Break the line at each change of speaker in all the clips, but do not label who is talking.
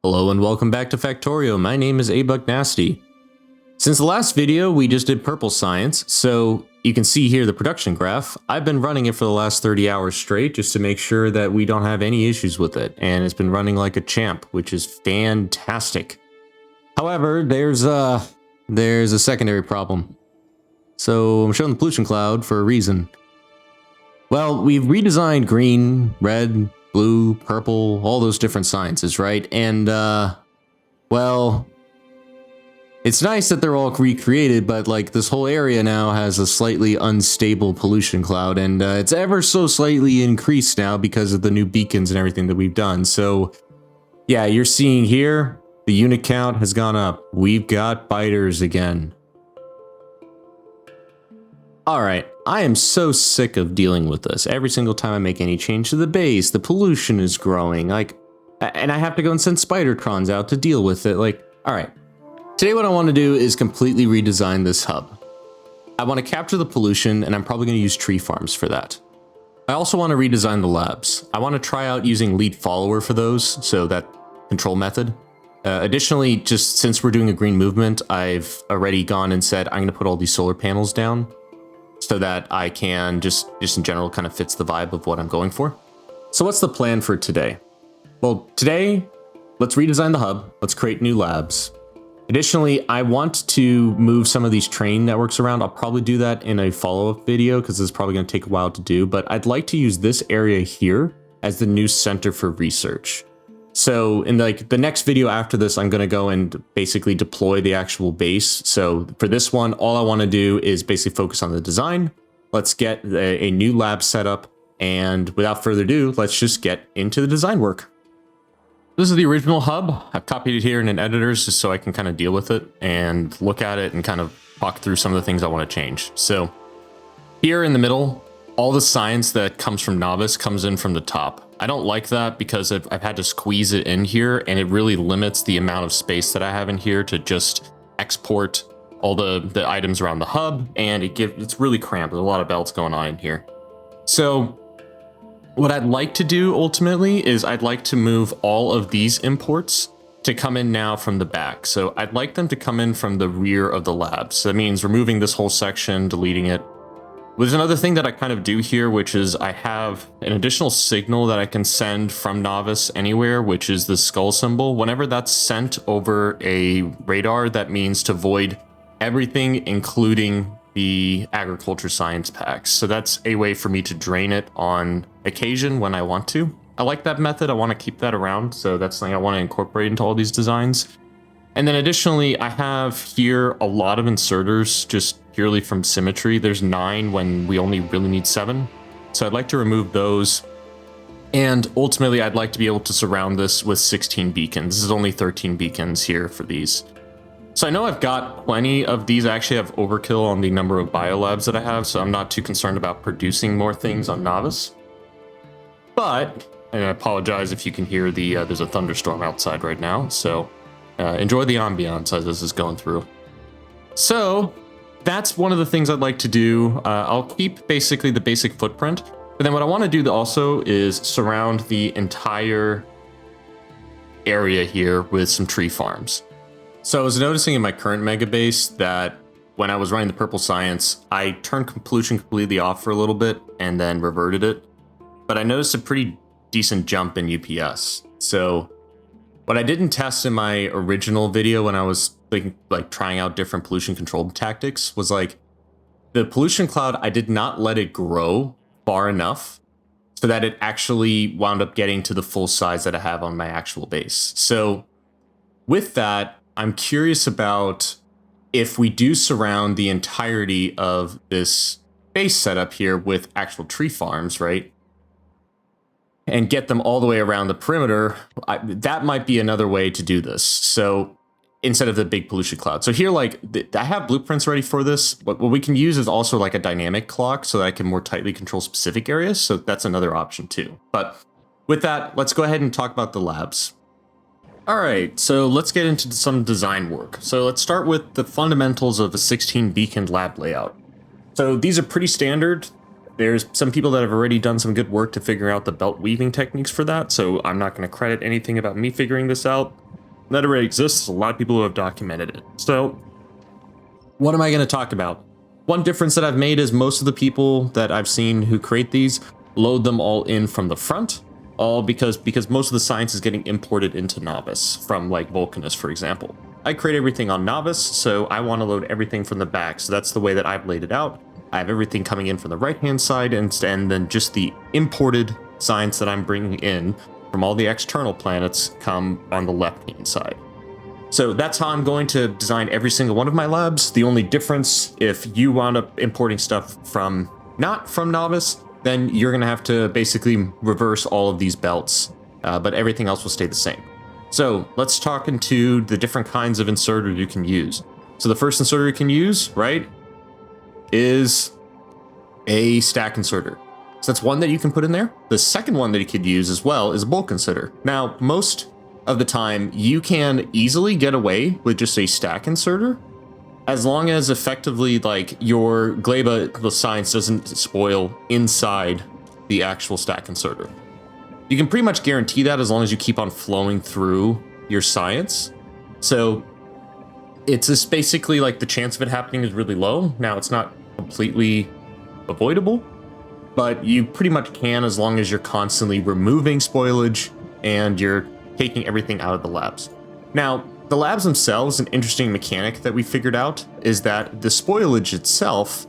Hello and welcome back to Factorio. My name is abucnasty. Since the last video, we just did purple science, so you can see here the production graph. I've been running it for the last 30 hours straight just to make sure that we don't have any issues with it, and it's been running like a champ, which is fantastic. However, there's a secondary problem. So I'm showing the pollution cloud for a reason. Well, we've redesigned green, red, blue, purple, all those different sciences, right? And, well, it's nice that they're all recreated, but like this whole area now has a slightly unstable pollution cloud, and it's ever so slightly increased now because of the new beacons and everything that we've done. So, yeah, you're seeing here, the unit count has gone up. We've got biters again. Alright, I am so sick of dealing with this. Every single time I make any change to the base, the pollution is growing, like, and I have to go and send spidertrons out to deal with it, like, alright. Today what I want to do is completely redesign this hub. I want to capture the pollution, and I'm probably going to use tree farms for that. I also want to redesign the labs. I want to try out using lead follower for those, so that control method. Additionally, just since we're doing a green movement, I've already gone and said I'm going to put all these solar panels down, so that I can just in general kind of fits the vibe of what I'm going for. So what's the plan for today? Well, today, let's redesign the hub. Let's create new labs. Additionally, I want to move some of these train networks around. I'll probably do that in a follow-up video because it's probably going to take a while to do, but I'd like to use this area here as the new center for research. So in like the next video after this, I'm going to go and basically deploy the actual base. So for this one, all I want to do is basically focus on the design. Let's get a new lab set up, and without further ado, let's just get into the design work. This is the original hub. I've copied it here in an editor just so I can kind of deal with it and look at it and kind of talk through some of the things I want to change. So here in the middle, all the science that comes from Nauvis comes in from the top. I don't like that because I've had to squeeze it in here, and it really limits the amount of space that I have in here to just export all the items around the hub, and it's really cramped. There's a lot of belts going on in here. So what I'd like to do ultimately is I'd like to move all of these imports to come in now from the back. So I'd like them to come in from the rear of the lab. So that means removing this whole section, deleting it. There's another thing that I kind of do here, which is I have an additional signal that I can send from Nauvis anywhere, which is the skull symbol. Whenever that's sent over a radar, that means to void everything, including the agriculture science packs. So that's a way for me to drain it on occasion when I want to. I like that method. I want to keep that around. So that's something I want to incorporate into all these designs. And then additionally, I have here a lot of inserters just purely from symmetry. There's 9 when we only really need 7. So I'd like to remove those. And ultimately, I'd like to be able to surround this with 16 beacons. This is only 13 beacons here for these. So I know I've got plenty of these. I actually have overkill on the number of biolabs that I have, so I'm not too concerned about producing more things on Nauvis. But, and I apologize if you can hear there's a thunderstorm outside right now, so enjoy the ambiance as this is going through. So that's one of the things I'd like to do. I'll keep basically the basic footprint, but then what I want to do also is surround the entire area here with some tree farms. So I was noticing in my current mega base that when I was running the purple science, I turned pollution completely off for a little bit and then reverted it. But I noticed a pretty decent jump in UPS. So what I didn't test in my original video when I was like trying out different pollution control tactics was like the pollution cloud, I did not let it grow far enough so that it actually wound up getting to the full size that I have on my actual base. So with that, I'm curious about if we do surround the entirety of this base setup here with actual tree farms, right? And get them all the way around the perimeter, that might be another way to do this. So instead of the big pollution cloud. So here, like, I have blueprints ready for this. What we can use is also like a dynamic clock so that I can more tightly control specific areas. So that's another option too. But with that, let's go ahead and talk about the labs. All right, so let's get into some design work. So let's start with the fundamentals of a 16 beacon lab layout. So these are pretty standard. There's some people that have already done some good work to figure out the belt weaving techniques for that, so I'm not going to credit anything about me figuring this out. that already exists. A lot of people who have documented it. So what am I going to talk about? One difference that I've made is most of the people that I've seen who create these load them all in from the front, all because most of the science is getting imported into Nauvis from like Vulcanus, for example. I create everything on Nauvis, so I want to load everything from the back. So that's the way that I've laid it out. I have everything coming in from the right-hand side, and then just the imported science that I'm bringing in from all the external planets come on the left-hand side. So that's how I'm going to design every single one of my labs. The only difference, if you wound up importing stuff from not from Nauvis, then you're going to have to basically reverse all of these belts, but everything else will stay the same. So let's talk into the different kinds of inserters you can use. So the first inserter you can use, right, is a stack inserter. So that's one that you can put in there. The second one that you could use as well is a bulk inserter. Now, most of the time, you can easily get away with just a stack inserter, as long as effectively like your Gleba science doesn't spoil inside the actual stack inserter. You can pretty much guarantee that as long as you keep on flowing through your science. So it's just basically like the chance of it happening is really low. Now it's not completely avoidable, but you pretty much can as long as you're constantly removing spoilage and you're taking everything out of the labs. Now, the labs themselves, an interesting mechanic that we figured out is that the spoilage itself,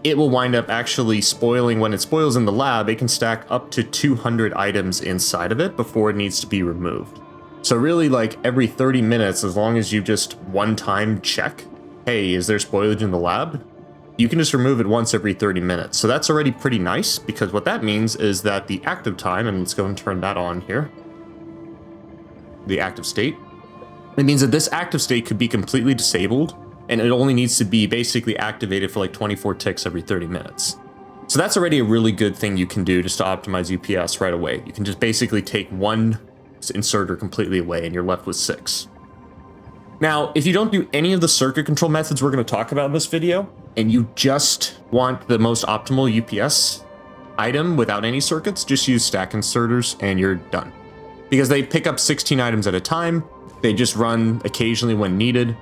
it will wind up actually spoiling. When it spoils in the lab, it can stack up to 200 items inside of it before it needs to be removed. So really, like every 30 minutes, as long as you just one time check, hey, is there spoilage in the lab? You can just remove it once every 30 minutes. So that's already pretty nice, because what that means is that the active time, and let's go and turn that on here, the active state, it means that this active state could be completely disabled, and it only needs to be basically activated for like 24 ticks every 30 minutes. So that's already a really good thing you can do just to optimize UPS right away. You can just basically take one inserter completely away and you're left with 6. Now, if you don't do any of the circuit control methods we're going to talk about in this video, and you just want the most optimal UPS item without any circuits, just use stack inserters and you're done. Because they pick up 16 items at a time, they just run occasionally when needed,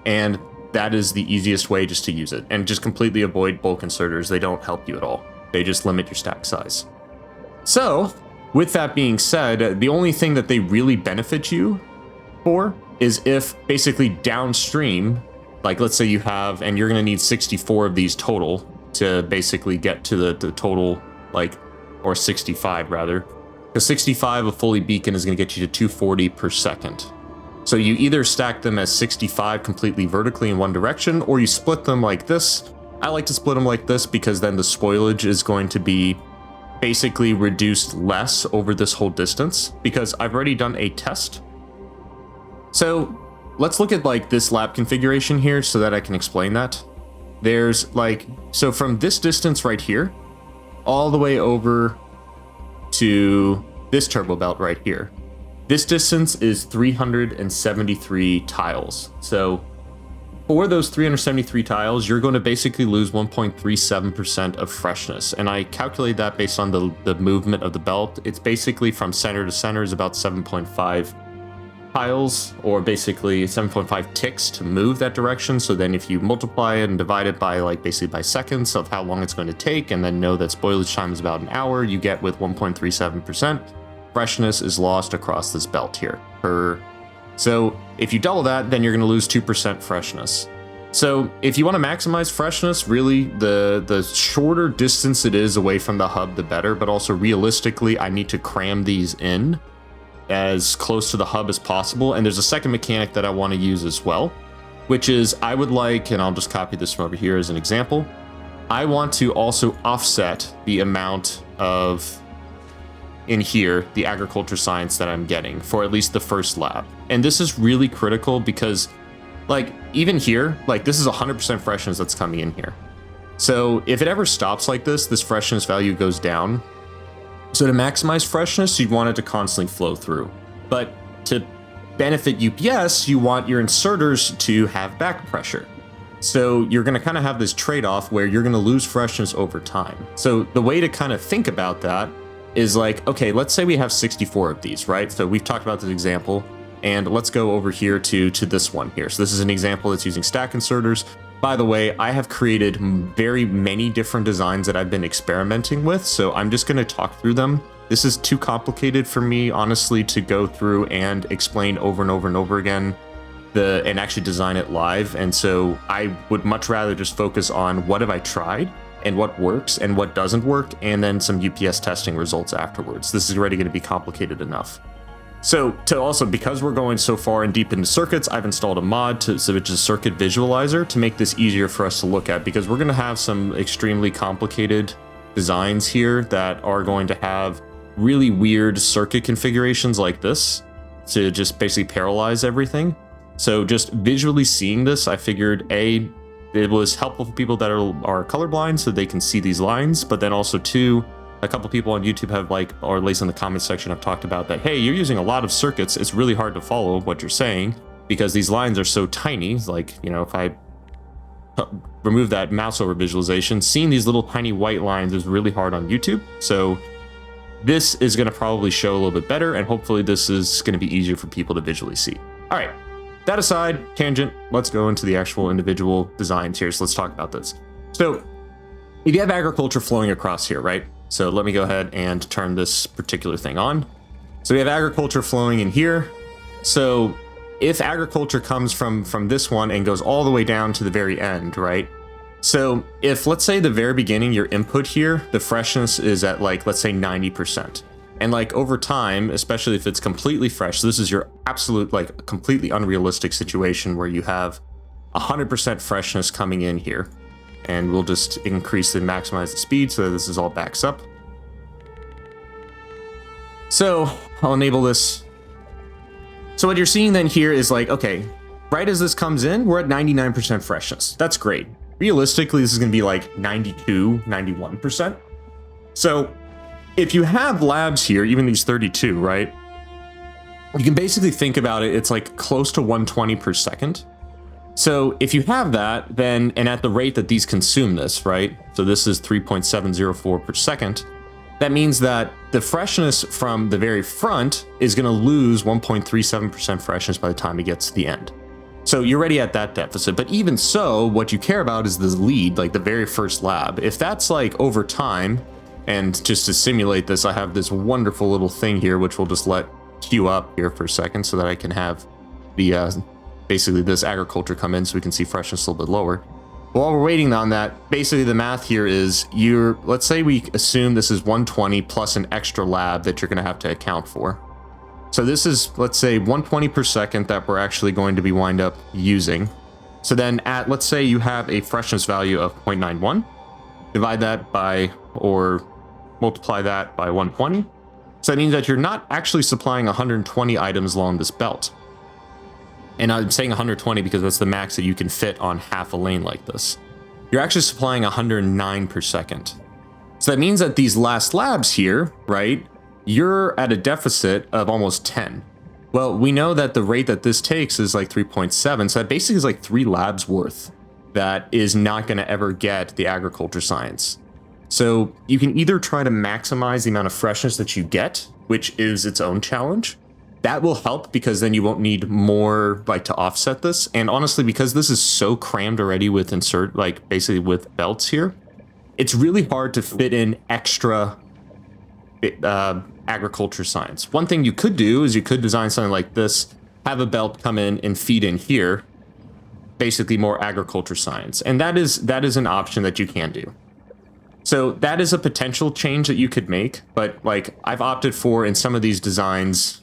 and that is the easiest way just to use it. And just completely avoid bulk inserters. They don't help you at all. They just limit your stack size. So, with that being said, the only thing that they really benefit you for is if basically downstream, like let's say you have, and you're going to need 64 of these total to basically get to the total, like, or 65 rather. Because 65 of fully beacon is going to get you to 240 per second. So you either stack them as 65 completely vertically in one direction, or you split them like this. I like to split them like this because then the spoilage is going to be basically reduced less over this whole distance, because I've already done a test. So let's look at like this lab configuration here so that I can explain that. There's like, so from this distance right here, all the way over to this turbo belt right here. This distance is 373 tiles. So for those 373 tiles, you're going to basically lose 1.37% of freshness. And I calculate that based on the movement of the belt. It's basically from center to center is about 7.5 tiles, or basically 7.5 ticks to move that direction. So then if you multiply it and divide it by like basically by seconds of how long it's going to take, and then know that spoilage time is about an hour, you get with 1.37%. Freshness is lost across this belt here. So if you double that, then you're going to lose 2% freshness. So if you want to maximize freshness, really the shorter distance it is away from the hub, the better. But also realistically, I need to cram these in as close to the hub as possible. And there's a second mechanic that I want to use as well, which is I would like, and I'll just copy this from over here as an example. I want to also offset the amount of in here, the agriculture science that I'm getting for at least the first lab. And this is really critical because like even here, like this is 100% freshness that's coming in here. So if it ever stops like this freshness value goes down. So to maximize freshness, you want it to constantly flow through. But to benefit UPS, you want your inserters to have back pressure. So you're going to kind of have this trade-off where you're going to lose freshness over time. So the way to kind of think about that is like, okay, let's say we have 64 of these, right? So we've talked about this example. and let's go over here to this one here. So this is an example that's using stack inserters. By the way, I have created very many different designs that I've been experimenting with, so I'm just going to talk through them. This is too complicated for me, honestly, to go through and explain over and over and over again and actually design it live. And so I would much rather just focus on what have I tried and what works and what doesn't work, and then some UPS testing results afterwards. This is already going to be complicated enough. So because we're going so far and deep into circuits, I've installed a mod which is Circuit Visualizer, to make this easier for us to look at, because we're going to have some extremely complicated designs here that are going to have really weird circuit configurations like this to just basically parallelize everything. So just visually seeing this, I figured it was helpful for people that are colorblind so they can see these lines, but then also two, a couple people on YouTube have or at least in the comment section have talked about that, hey, you're using a lot of circuits, it's really hard to follow what you're saying because these lines are so tiny. Like, you know, if I remove that mouse over visualization, seeing these little tiny white lines is really hard on YouTube. So this is going to probably show a little bit better, and hopefully this is going to be easier for people to visually see. All right, that aside, tangent, let's go into the actual individual designs here. So let's talk about this. So if you have agriculture flowing across here, right? So let me go ahead and turn this particular thing on. So we have agriculture flowing in here. So if agriculture comes from this one and goes all the way down to the very end, right? So if, let's say, the very beginning, your input here, the freshness is at let's say 90%. And over time, especially if it's completely fresh, so this is your absolute, completely unrealistic situation where you have 100% freshness coming in here. And we'll just increase and maximize the speed so that this is all backs up. So I'll enable this. So what you're seeing then here is okay, right as this comes in, we're at 99% freshness. That's great. Realistically, this is going to be 92, 91%. So if you have labs here, even these 32, right? You can basically think about it, it's close to 120 per second. So if you have that, then, and at the rate that these consume this, right? So this is 3.704 per second. That means that the freshness from the very front is going to lose 1.37% freshness by the time it gets to the end. So you're already at that deficit. But even so, what you care about is the lead, the very first lab. If that's over time, and just to simulate this, I have this wonderful little thing here, which we'll just let queue up here for a second so that I can have the basically this agriculture come in so we can see freshness a little bit lower. While we're waiting on that, basically the math here is let's say we assume this is 120 plus an extra lab that you're going to have to account for. So this is, let's say, 120 per second that we're actually going to be wind up using. So then let's say you have a freshness value of 0.91, divide that by, or multiply that by 120. So that means that you're not actually supplying 120 items along this belt. And I'm saying 120 because that's the max that you can fit on half a lane like this. You're actually supplying 109 per second. So that means that these last labs here, right, you're at a deficit of almost 10. Well, we know that the rate that this takes is 3.7, so that basically is 3 labs worth that is not going to ever get the agriculture science. So you can either try to maximize the amount of freshness that you get, which is its own challenge. That will help because then you won't need more to offset this. And honestly, because this is so crammed already with basically with belts here, it's really hard to fit in extra agriculture science. One thing you could do is you could design something like this, have a belt come in and feed in here, basically more agriculture science. And that is an option that you can do. So that is a potential change that you could make, but I've opted for, in some of these designs,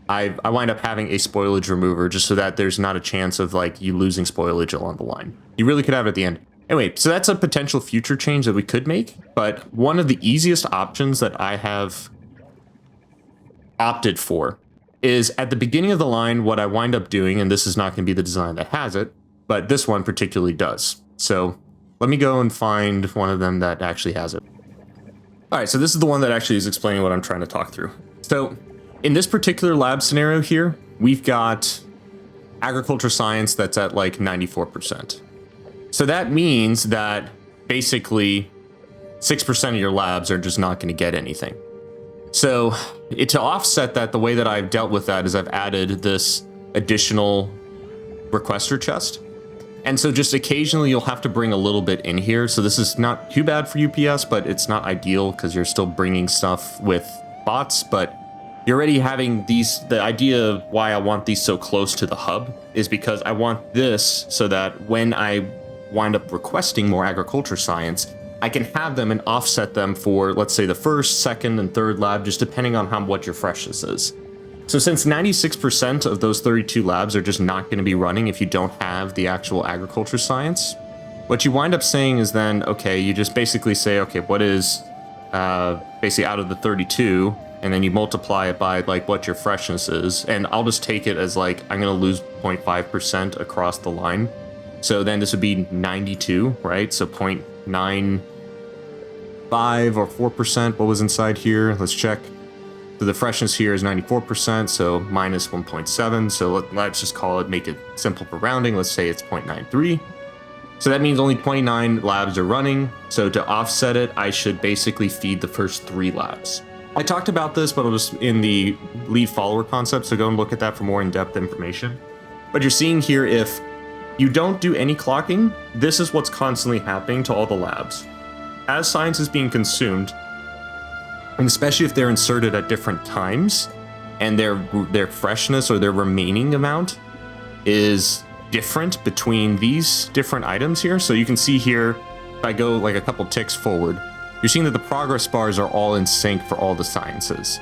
I wind up having a spoilage remover just so that there's not a chance of you losing spoilage along the line. You really could have it at the end. Anyway, so that's a potential future change that we could make, but one of the easiest options that I have opted for is at the beginning of the line, what I wind up doing, and this is not going to be the design that has it, but this one particularly does. So let me go and find one of them that actually has it. All right, so this is the one that actually is explaining what I'm trying to talk through. So in this particular lab scenario here, we've got agriculture science that's at 94%. So that means that basically 6% of your labs are just not going to get anything. So to offset that, the way that I've dealt with that is I've added this additional requester chest. And so just occasionally you'll have to bring a little bit in here. So this is not too bad for UPS, but it's not ideal because you're still bringing stuff with bots. But you're already having these, the idea of why I want these so close to the hub is because I want this so that when I wind up requesting more agriculture science, I can have them and offset them for, let's say, the first, second, and third lab, just depending on what your freshness is. So since 96% of those 32 labs are just not going to be running if you don't have the actual agriculture science, what you wind up saying is then, okay, you just basically say, okay, what is basically out of the 32, and then you multiply it by like what your freshness is. And I'll just take it as like, I'm going to lose 0.5% across the line. So then this would be 92, right? So 0.95 or 4%. What was inside here? Let's check. So the freshness here is 94%, so minus 1.7. So let's just call it, make it simple for rounding. Let's say it's 0.93. So that means only 29 labs are running. So to offset it, I should basically feed the first 3 labs. I talked about this, but it was in the lead follower concept, so go and look at that for more in-depth information. But you're seeing here, if you don't do any clocking, this is what's constantly happening to all the labs. As science is being consumed, and especially if they're inserted at different times, and their freshness or their remaining amount is different between these different items here. So you can see here, if I go like a couple ticks forward, you're seeing that the progress bars are all in sync for all the sciences.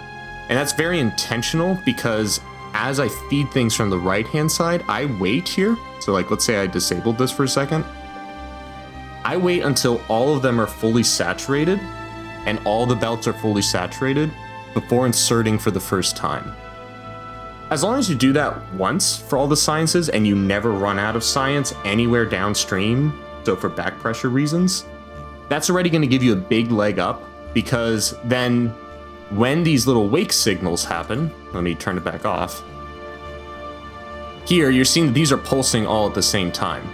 And that's very intentional because as I feed things from the right-hand side, I wait here. So like, let's say I disabled this for a second. I wait until all of them are fully saturated and all the belts are fully saturated before inserting for the first time. As long as you do that once for all the sciences and you never run out of science anywhere downstream, so for back pressure reasons, that's already going to give you a big leg up, because then when these little wake signals happen, let me turn it back off. Here, you're seeing that these are pulsing all at the same time.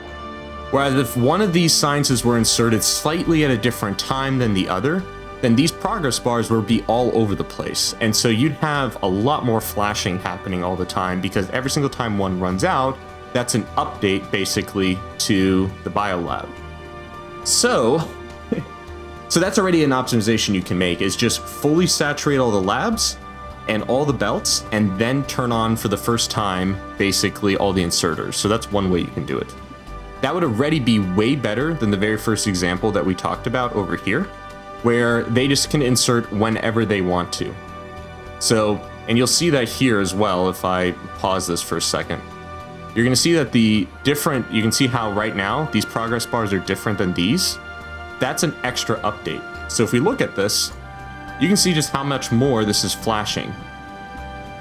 Whereas if one of these sciences were inserted slightly at a different time than the other, then these progress bars would be all over the place. And so you'd have a lot more flashing happening all the time, because every single time one runs out, that's an update basically to the biolab. So that's already an optimization you can make, is just fully saturate all the labs and all the belts, and then turn on for the first time basically all the inserters. So that's one way you can do it. That would already be way better than the very first example that we talked about over here, where they just can insert whenever they want to. So, and you'll see that here as well if I pause this for a second. You're gonna see that you can see how right now these progress bars are different than these. That's an extra update. So if we look at this, you can see just how much more this is flashing.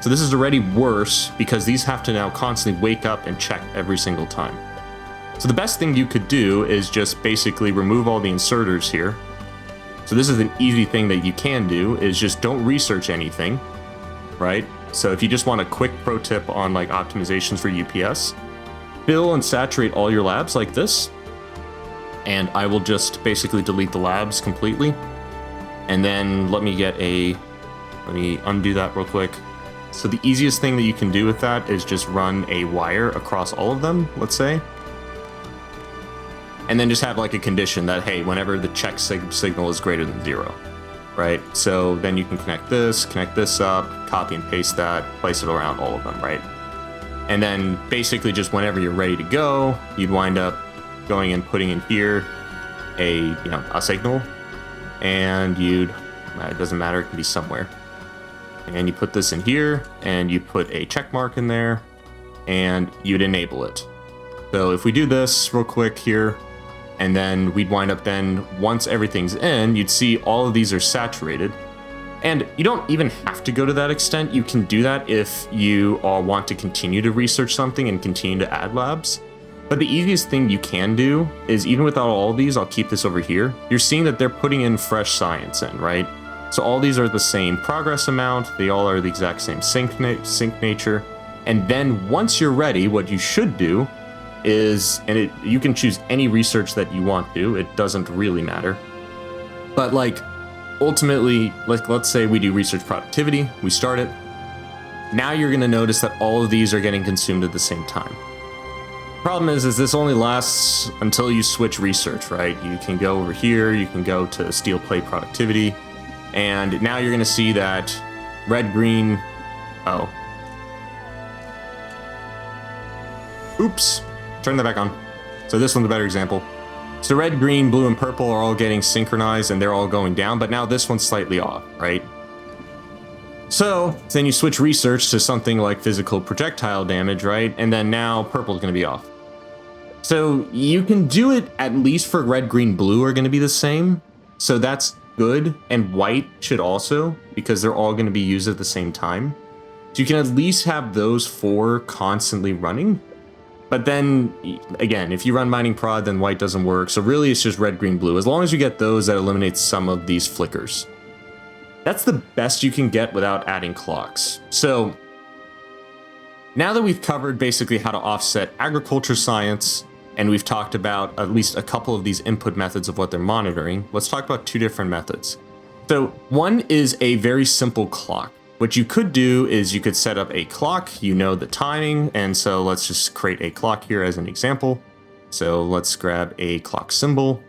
So this is already worse because these have to now constantly wake up and check every single time. So the best thing you could do is just basically remove all the inserters here. So this is an easy thing that you can do, is just don't research anything, right? So if you just want a quick pro tip on like optimizations for UPS, fill and saturate all your labs like this. And I will just basically delete the labs completely. And then let me undo that real quick. So the easiest thing that you can do with that is just run a wire across all of them, let's say. And then just have like a condition that, hey, whenever the check signal is greater than 0, right? So then you can connect this up, copy and paste that, place it around all of them, right? And then basically just whenever you're ready to go, you'd wind up going and putting in here a signal, and it doesn't matter, it can be somewhere. And you put this in here, and you put a check mark in there, and you'd enable it. So if we do this real quick here, and then we'd wind up then, once everything's in, you'd see all of these are saturated. And you don't even have to go to that extent. You can do that if you all want to continue to research something and continue to add labs. But the easiest thing you can do is, even without all of these, I'll keep this over here. You're seeing that they're putting in fresh science in, right? So all these are the same progress amount. They all are the exact same sync nature. And then once you're ready, what you should do is, you can choose any research that you want to. It doesn't really matter. But like, ultimately, let's say we do research productivity, we start it. Now you're going to notice that all of these are getting consumed at the same time. Problem is this only lasts until you switch research, right? You can go over here, you can go to steel plate productivity, and now you're going to see that red, green, oh. Oops, turn that back on. So this one's a better example. So red, green, blue, and purple are all getting synchronized and they're all going down, but now this one's slightly off, right? So then you switch research to something like physical projectile damage, right? And then now purple's going to be off. So you can do it at least for red, green, blue are going to be the same. So that's good. And white should also, because they're all going to be used at the same time. So you can at least have those four constantly running. But then again, if you run mining prod, then white doesn't work. So really it's just red, green, blue. As long as you get those, that eliminates some of these flickers. That's the best you can get without adding clocks. So now that we've covered basically how to offset agriculture science, and we've talked about at least a couple of these input methods of what they're monitoring, let's talk about two different methods. So one is a very simple clock. What you could do is you could set up a clock, you know the timing, and so let's just create a clock here as an example. So let's grab a clock symbol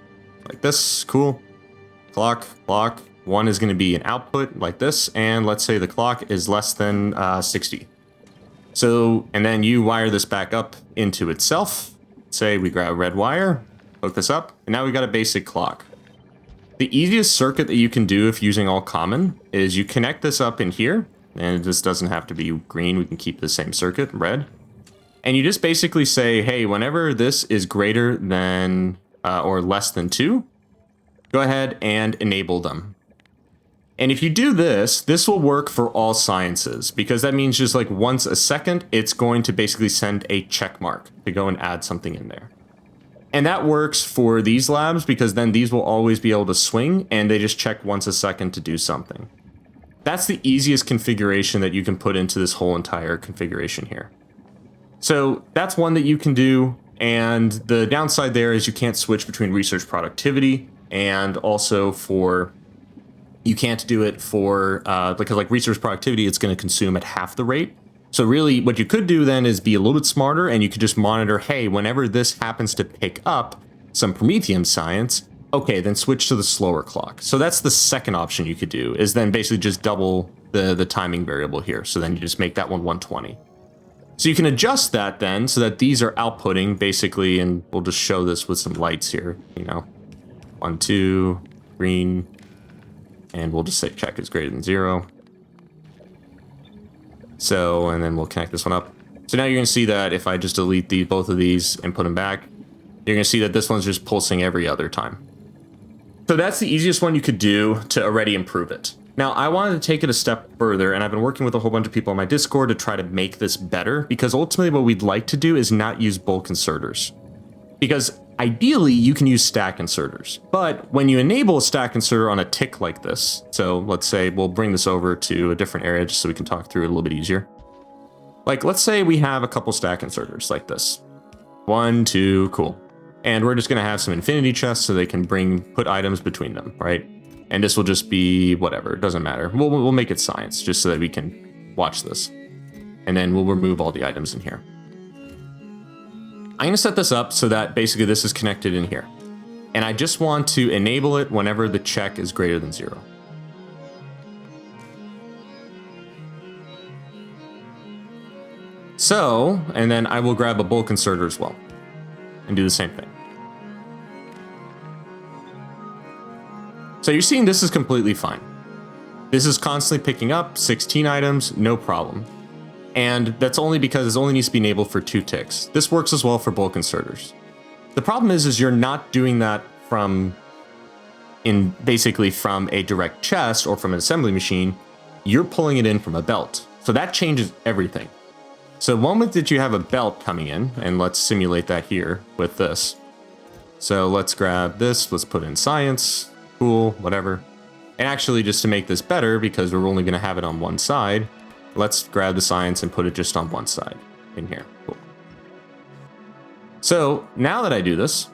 like this, cool. Clock. One is going to be an output like this, and let's say the clock is less than 60. So, and then you wire this back up into itself. Say we grab a red wire, hook this up, and now we got a basic clock. The easiest circuit that you can do if using all common is you connect this up in here, and this doesn't have to be green, we can keep the same circuit, red. And you just basically say, hey, whenever this is greater than or less than 2, go ahead and enable them. And if you do this, this will work for all sciences, because that means just like once a second, it's going to basically send a check mark to go and add something in there. And that works for these labs because then these will always be able to swing and they just check once a second to do something. That's the easiest configuration that you can put into this whole entire configuration here. So that's one that you can do. And the downside there is you can't switch between research productivity and also you can't do it for, because like research productivity, it's going to consume at half the rate. So really what you could do then is be a little bit smarter and you could just monitor, hey, whenever this happens to pick up some Prometheum science, okay, then switch to the slower clock. So that's the second option you could do, is then basically just double the timing variable here. So then you just make that one 120. So you can adjust that then so that these are outputting basically, and we'll just show this with some lights here, 1, 2, green, and we'll just say check is greater than 0. So, and then we'll connect this one up. So now you're going to see that if I just delete both of these and put them back, you're going to see that this one's just pulsing every other time. So that's the easiest one you could do to already improve it. Now, I wanted to take it a step further, and I've been working with a whole bunch of people on my Discord to try to make this better, because ultimately what we'd like to do is not use bulk inserters. Because ideally, you can use stack inserters. But when you enable a stack inserter on a tick like this, so let's say we'll bring this over to a different area just so we can talk through it a little bit easier. Like, let's say we have a couple stack inserters like this. 1, 2, cool. And we're just going to have some infinity chests so they can put items between them, right? And this will just be whatever, it doesn't matter. We'll make it science just so that we can watch this. And then we'll remove all the items in here. I'm going to set this up so that basically this is connected in here. And I just want to enable it whenever the check is greater than 0. So, and then I will grab a bulk inserter as well and do the same thing. So you're seeing this is completely fine. This is constantly picking up 16 items, no problem. And that's only because it only needs to be enabled for 2 ticks. This works as well for bulk inserters. The problem is you're not doing that basically from a direct chest or from an assembly machine. You're pulling it in from a belt. So that changes everything. So the moment that you have a belt coming in, and let's simulate that here with this. So let's grab this, let's put in science, cool, whatever. And actually, just to make this better, because we're only gonna have it on one side, let's grab the science and put it just on one side in here. Cool. So now that I do this,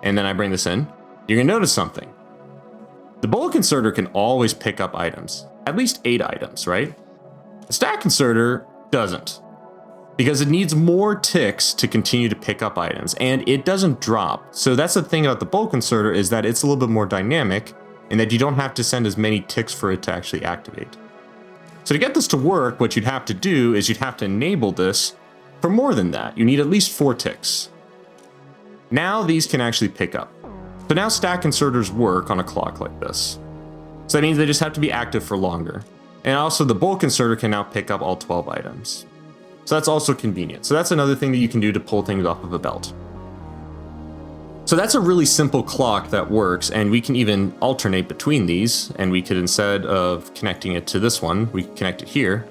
and then I bring this in, you're gonna notice something. The bulk inserter can always pick up items, at least 8 items, right? The stack inserter doesn't, because it needs more ticks to continue to pick up items, and it doesn't drop. So that's the thing about the bulk inserter, is that it's a little bit more dynamic, and that you don't have to send as many ticks for it to actually activate. So to get this to work, what you'd have to do is you'd have to enable this for more than that. You need at least 4 ticks. Now these can actually pick up. So now stack inserters work on a clock like this. So that means they just have to be active for longer. And also the bulk inserter can now pick up all 12 items. So that's also convenient. So that's another thing that you can do to pull things off of a belt. So that's a really simple clock that works, and we can even alternate between these, and we could, instead of connecting it to this one, we can connect it here.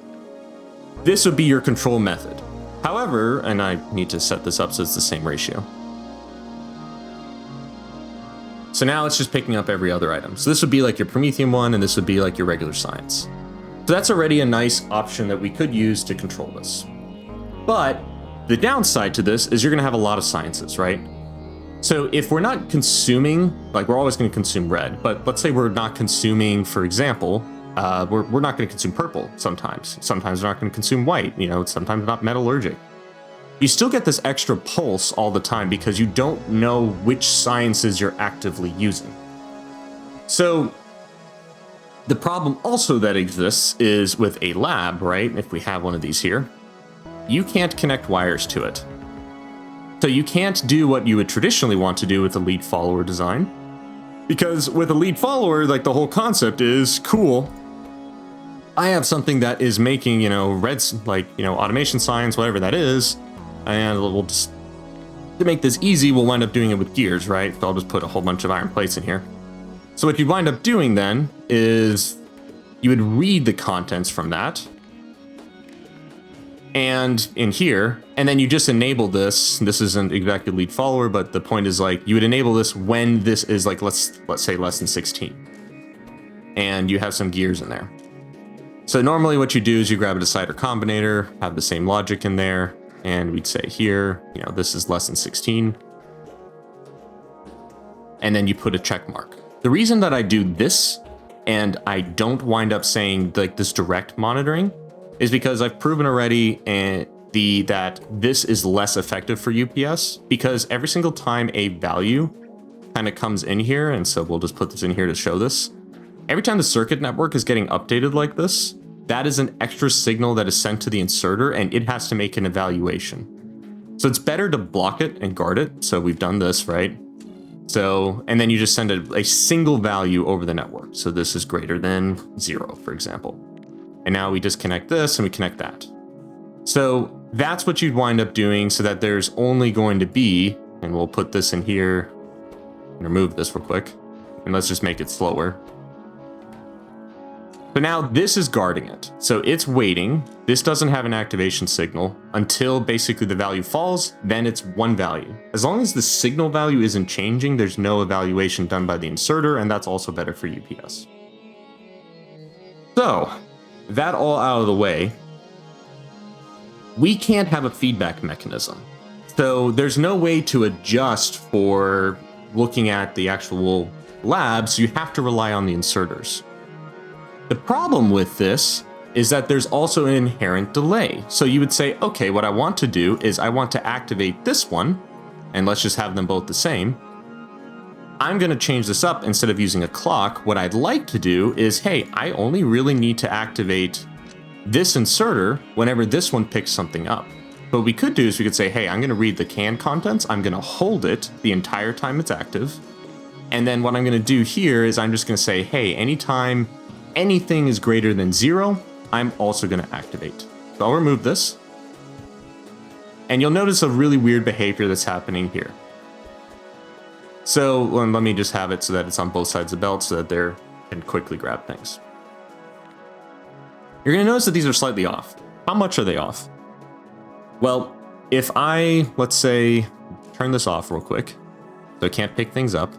This would be your control method. However, and I need to set this up so it's the same ratio. So now it's just picking up every other item. So this would be like your Prometheum one, and this would be like your regular science. So that's already a nice option that we could use to control this. But the downside to this is you're gonna have a lot of sciences, right? So if we're not consuming, like we're always gonna consume red, but let's say we're not consuming, for example, we're not gonna consume purple sometimes. Sometimes we're not gonna consume white, sometimes not metallurgic. You still get this extra pulse all the time because you don't know which sciences you're actively using. So the problem also that exists is with a lab, right? If we have one of these here, you can't connect wires to it. So you can't do what you would traditionally want to do with a lead follower design. Because with a lead follower, like the whole concept is, cool, I have something that is making, reds, automation science, whatever that is, and we'll just, to make this easy, we'll wind up doing it with gears, right? So I'll just put a whole bunch of iron plates in here. So what you wind up doing then is you would read the contents from that and in here, and then you just enable this. This isn't exactly lead follower, but the point is like you would enable this when this is like, let's say less than 16, and you have some gears in there. So normally what you do is you grab a decider combinator, have the same logic in there, and we'd say here, this is less than 16. And then you put a check mark. The reason that I do this and I don't wind up saying like this direct monitoring is because I've proven already that this is less effective for UPS, because every single time a value kind of comes in here, and so we'll just put this in here to show this. Every time the circuit network is getting updated like this, that is an extra signal that is sent to the inserter, and it has to make an evaluation. So it's better to block it and guard it. So we've done this, right? So, and then you just send a single value over the network. So this is greater than 0, for example. And now we disconnect this and we connect that. So that's what you'd wind up doing, so that there's only going to be, and we'll put this in here and remove this real quick, and let's just make it slower. But now this is guarding it. So it's waiting. This doesn't have an activation signal until basically the value falls, then it's one value. As long as the signal value isn't changing, there's no evaluation done by the inserter, and that's also better for UPS. So that all out of the way, we can't have a feedback mechanism. So there's no way to adjust for looking at the actual lab, so you have to rely on the inserters. The problem with this is that there's also an inherent delay. So you would say, okay, what I want to do is I want to activate this one, and let's just have them both the same. I'm going to change this up. Instead of using a clock, what I'd like to do is, hey, I only really need to activate this inserter whenever this one picks something up. What we could do is we could say, hey, I'm going to read the can contents. I'm going to hold it the entire time it's active. And then what I'm going to do here is I'm just going to say, hey, anytime anything is greater than 0, I'm also going to activate. So I'll remove this. And you'll notice a really weird behavior that's happening here. So let me just have it so that it's on both sides of the belt so that they can quickly grab things. You're going to notice that these are slightly off. How much are they off? Well, if I, let's say, turn this off real quick, so I can't pick things up.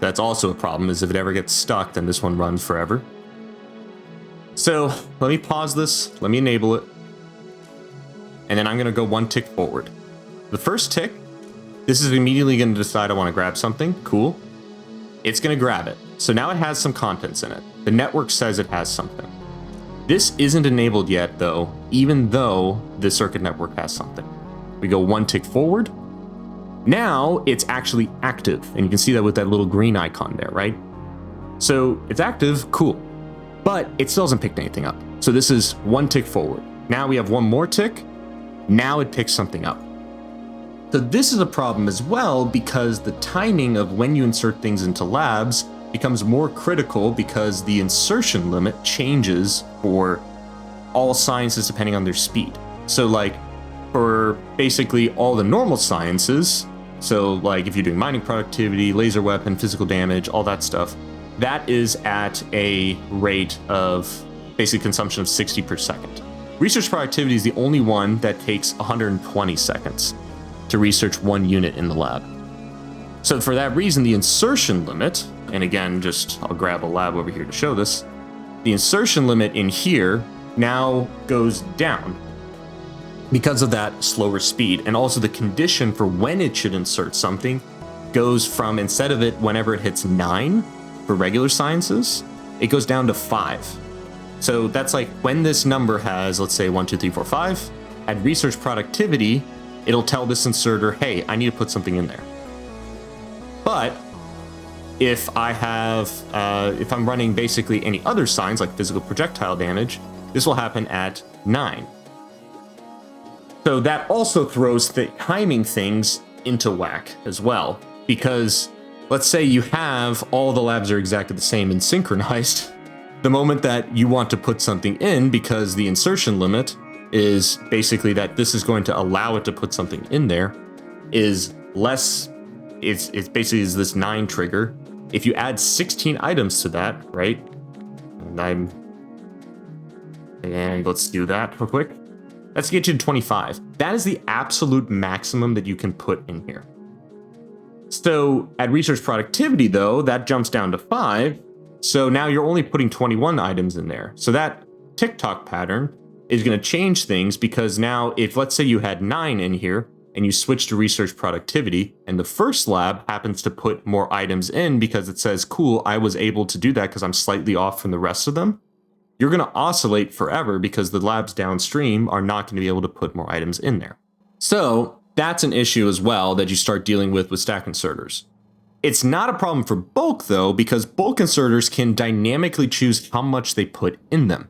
That's also a problem, is if it ever gets stuck, then this one runs forever. So let me pause this, let me enable it, and then I'm going to go one tick forward. The first tick, this is immediately going to decide I want to grab something, cool. it's going to grab it. So now it has some contents in it. The network says it has something. This isn't enabled yet though, even though the circuit network has something. We go one tick forward. Now it's actually active, and you can see that with that little green icon there, right? So it's active, cool, but it still hasn't picked anything up. So this is one tick forward. Now we have one more tick. Now it picks something up. So this is a problem as well because the timing of when you insert things into labs becomes more critical because the insertion limit changes for all sciences depending on their speed. So like for basically all the normal sciences, so like if you're doing mining productivity, laser weapon, physical damage, all that stuff, that is at a rate of basic consumption of 60 per second. Research productivity is the only one that takes 120 seconds to research one unit in the lab. So for that reason, the insertion limit, and again, I'll grab a lab over here to show this, the insertion limit in here now goes down because of that slower speed. And also the condition for when it should insert something goes from, instead of it whenever it hits 9 for regular sciences, it goes down to 5. So that's like when this number has, let's say 1, 2, 3, 4, 5, at research productivity, it'll tell this inserter, hey, I need to put something in there. But if if I'm running basically any other signs like physical projectile damage, this will happen at 9. So that also throws the timing things into whack as well, because let's say you have all the labs are exactly the same and synchronized. The moment that you want to put something in, because the insertion limit is basically that this is going to allow it to put something in there, is less, it's basically is this 9 trigger. If you add 16 items to that, right? And let's do that real quick. Let's get you to 25. That is the absolute maximum that you can put in here. So at research productivity though, that jumps down to 5. So now you're only putting 21 items in there. So that TikTok pattern is going to change things, because now if let's say you had 9 in here and you switch to research productivity and the first lab happens to put more items in because it says, cool, I was able to do that because I'm slightly off from the rest of them, you're going to oscillate forever because the labs downstream are not going to be able to put more items in there. So that's an issue as well that you start dealing with stack inserters. It's not a problem for bulk though, because bulk inserters can dynamically choose how much they put in them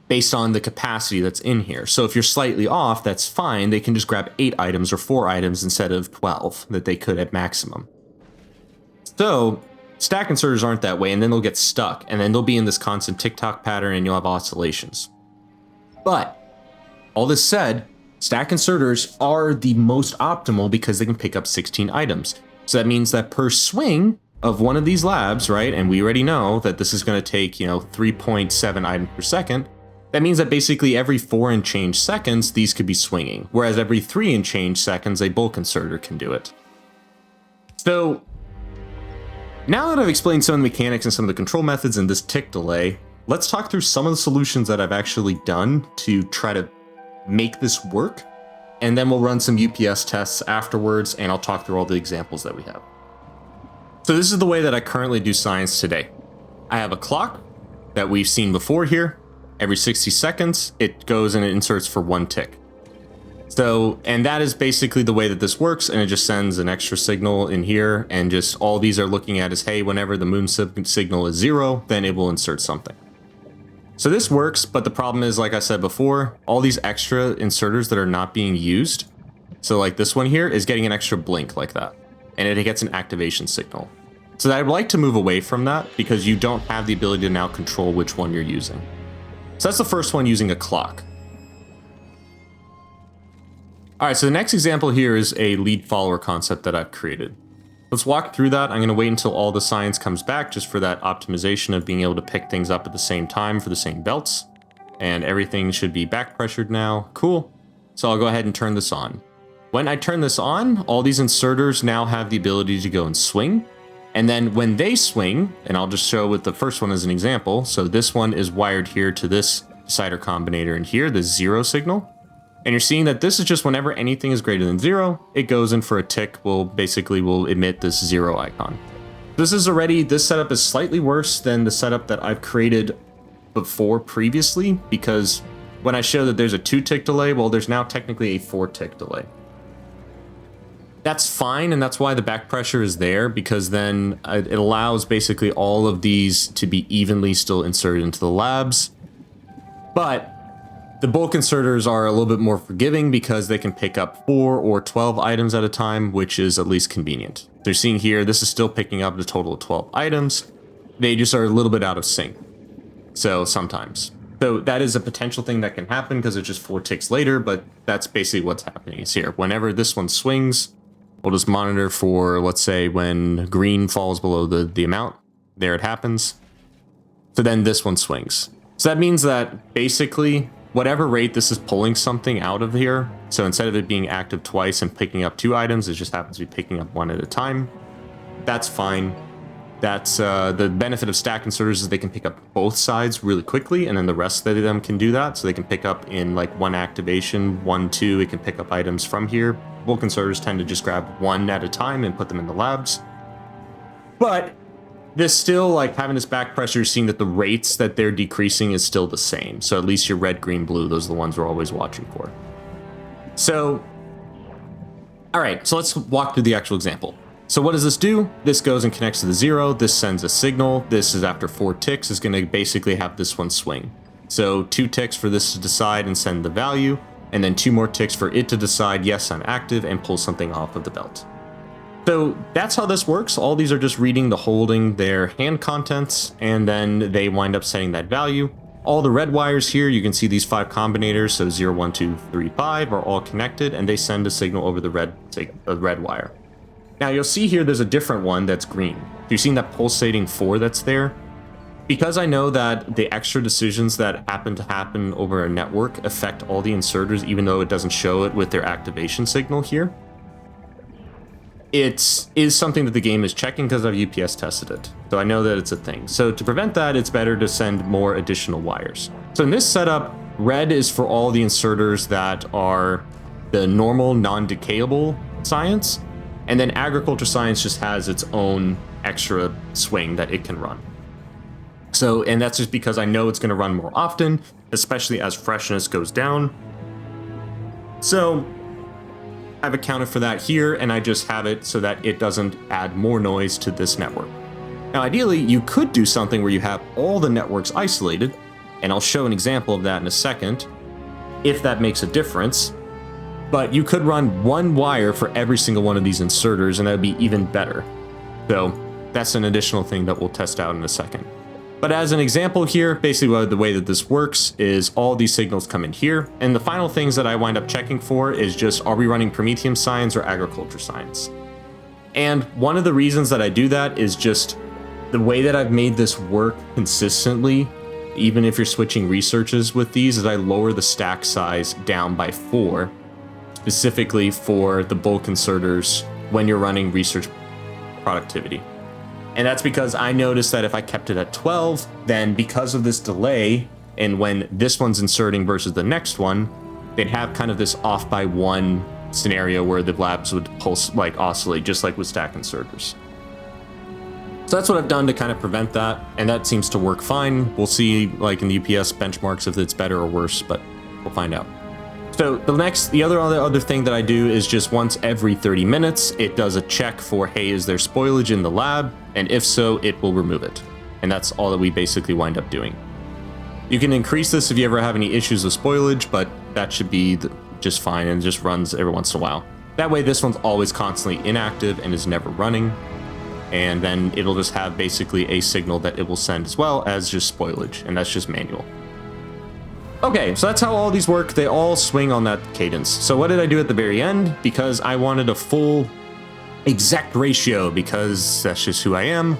based on the capacity that's in here. So if you're slightly off, that's fine. They can just grab 8 items or 4 items instead of 12 that they could at maximum. So stack inserters aren't that way, and then they'll get stuck, and then they'll be in this constant TikTok pattern and you'll have oscillations. But all this said, stack inserters are the most optimal because they can pick up 16 items. So that means that per swing of one of these labs, right, and we already know that this is going to take, 3.7 items per second, that means that basically every 4 and change seconds, these could be swinging, whereas every 3 and change seconds, a bulk inserter can do it. So now that I've explained some of the mechanics and some of the control methods and this tick delay, let's talk through some of the solutions that I've actually done to try to make this work. And then we'll run some UPS tests afterwards, and I'll talk through all the examples that we have. So this is the way that I currently do science today. I have a clock that we've seen before here. Every 60 seconds, it goes and it inserts for 1 tick. So, and that is basically the way that this works, and it just sends an extra signal in here, and just all these are looking at is, hey, whenever the moon signal is 0, then it will insert something. So this works, but the problem is, like I said before, all these extra inserters that are not being used, so like this one here is getting an extra blink like that, and it gets an activation signal. So I'd like to move away from that because you don't have the ability to now control which one you're using. So that's the first one, using a clock. All right, so the next example here is a lead follower concept that I've created. Let's walk through that. I'm going to wait until all the science comes back just for that optimization of being able to pick things up at the same time for the same belts. And everything should be back pressured now. Cool. So I'll go ahead and turn this on. When I turn this on, all these inserters now have the ability to go and swing. And then when they swing, and I'll just show with the first one as an example. So this one is wired here to this decider combinator in here, the 0 signal. And you're seeing that this is just whenever anything is greater than 0, it goes in for a tick, will emit this 0 icon. This setup is slightly worse than the setup that I've created before previously, because when I show that there's a 2-tick delay, well, there's now technically a 4-tick delay. That's fine, and that's why the back pressure is there, because then it allows basically all of these to be evenly still inserted into the labs. But the bulk inserters are a little bit more forgiving because they can pick up 4 or 12 items at a time, which is at least convenient. They're seeing here, this is still picking up a total of 12 items. They just are a little bit out of sync. So sometimes. So that is a potential thing that can happen because it's just 4 ticks later, but that's basically what's happening is here. Whenever this one swings, we'll just monitor for, let's say, when green falls below the amount. There it happens. So then this one swings. So that means that basically, whatever rate this is pulling something out of here, so instead of it being active twice and picking up 2 items, it just happens to be picking up 1 at a time. That's fine. That's the benefit of stack inserters is they can pick up both sides really quickly, and then the rest of them can do that. So they can pick up in like 1 activation, 1, 2, it can pick up items from here. Bulk inserters tend to just grab 1 at a time and put them in the labs. But this still, like having this back pressure, seeing that the rates that they're decreasing is still the same. So at least your red, green, blue, those are the ones we're always watching for. So, all right, so let's walk through the actual example. So what does this do? This goes and connects to the 0. This sends a signal. This is after 4 ticks is going to basically have this one swing. So 2 ticks for this to decide and send the value, and then 2 more ticks for it to decide, yes, I'm active, and pull something off of the belt. So that's how this works. All these are just reading the holding their hand contents, and then they wind up setting that value. All the red wires here, you can see these 5 combinators, so 0, 1, 2, 3, 5 are all connected, and they send a signal over the red wire. Now you'll see here there's a different one that's green. You're seeing that pulsating 4 that's there. Because I know that the extra decisions that happen over a network affect all the inserters, even though it doesn't show it with their activation signal here, it is something that the game is checking because I've UPS tested it. So I know that it's a thing. So to prevent that, it's better to send more additional wires. So in this setup, red is for all the inserters that are the normal non-decayable science. And then agriculture science just has its own extra swing that it can run. So, and that's just because I know it's going to run more often, especially as freshness goes down. So I've accounted for that here, and I just have it so that it doesn't add more noise to this network. Now, ideally, you could do something where you have all the networks isolated, and I'll show an example of that in a second, if that makes a difference. But you could run 1 wire for every single one of these inserters, and that would be even better. So that's an additional thing that we'll test out in a second. But as an example here, basically the way that this works is all these signals come in here, and the final things that I wind up checking for is just, are we running Prometheum science or agriculture science? And one of the reasons that I do that is just the way that I've made this work consistently, even if you're switching researches with these, is I lower the stack size down by 4, specifically for the bulk inserters when you're running research productivity. And that's because I noticed that if I kept it at 12, then because of this delay, and when this one's inserting versus the next one, they'd have kind of this off by 1 scenario where the labs would pulse, like oscillate, just like with stack inserters. So that's what I've done to kind of prevent that, and that seems to work fine. We'll see, like in the UPS benchmarks, if it's better or worse, but we'll find out. So the other thing that I do is just once every 30 minutes, it does a check for, hey, is there spoilage in the lab? And if so, it will remove it. And that's all that we basically wind up doing. You can increase this if you ever have any issues with spoilage, but that should be just fine, and it just runs every once in a while. That way this one's always constantly inactive and is never running. And then it'll just have basically a signal that it will send as well as just spoilage, and that's just manual. Okay, so that's how all these work. They all swing on that cadence. So what did I do at the very end? Because I wanted a full exact ratio, because that's just who I am.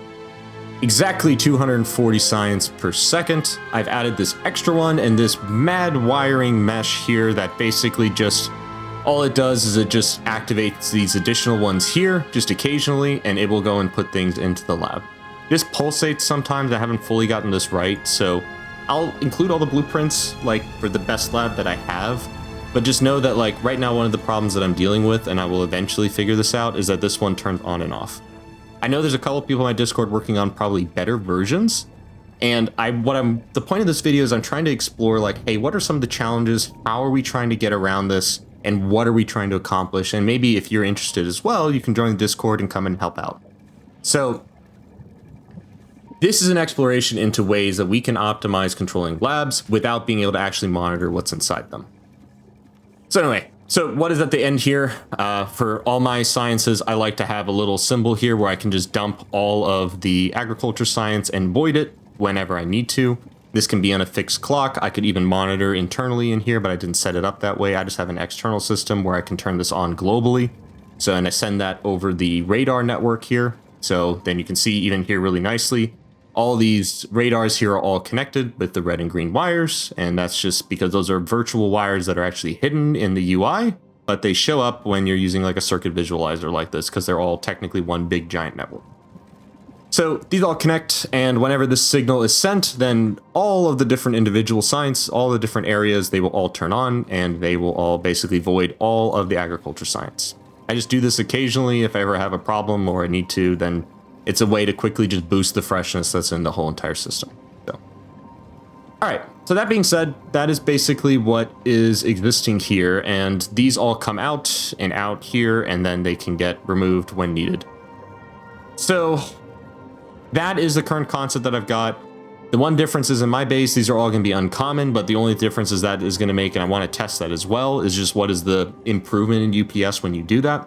Exactly 240 science per second. I've added this extra one and this mad wiring mesh here that basically just, all it does is it just activates these additional ones here just occasionally, and it will go and put things into the lab. This pulsates sometimes. I haven't fully gotten this right, so I'll include all the blueprints like for the best lab that I have, but just know that like right now one of the problems that I'm dealing with, and I will eventually figure this out, is that this one turns on and off. I know there's a couple of people in my Discord working on probably better versions. And the point of this video is I'm trying to explore like, hey, what are some of the challenges? How are we trying to get around this? And what are we trying to accomplish? And maybe if you're interested as well, you can join the Discord and come and help out. So this is an exploration into ways that we can optimize controlling labs without being able to actually monitor what's inside them. So anyway, so what is at the end here? For all my sciences, I like to have a little symbol here where I can just dump all of the agriculture science and void it whenever I need to. This can be on a fixed clock. I could even monitor internally in here, but I didn't set it up that way. I just have an external system where I can turn this on globally. So, and I send that over the radar network here. So then you can see even here really nicely, all these radars here are all connected with the red and green wires. And that's just because those are virtual wires that are actually hidden in the UI, but they show up when you're using like a circuit visualizer like this, because they're all technically one big giant network. So these all connect, and whenever this signal is sent, then all of the different individual science, all the different areas, they will all turn on, and they will all basically void all of the agriculture science. I just do this occasionally if I ever have a problem or I need to, then it's a way to quickly just boost the freshness that's in the whole entire system. So, all right, so that being said, that is basically what is existing here, and these all come out and out here, and then they can get removed when needed. So that is the current concept that I've got. The one difference is in my base, these are all going to be uncommon, but the only difference is that is going to make, and I want to test that as well, is just what is the improvement in UPS when you do that.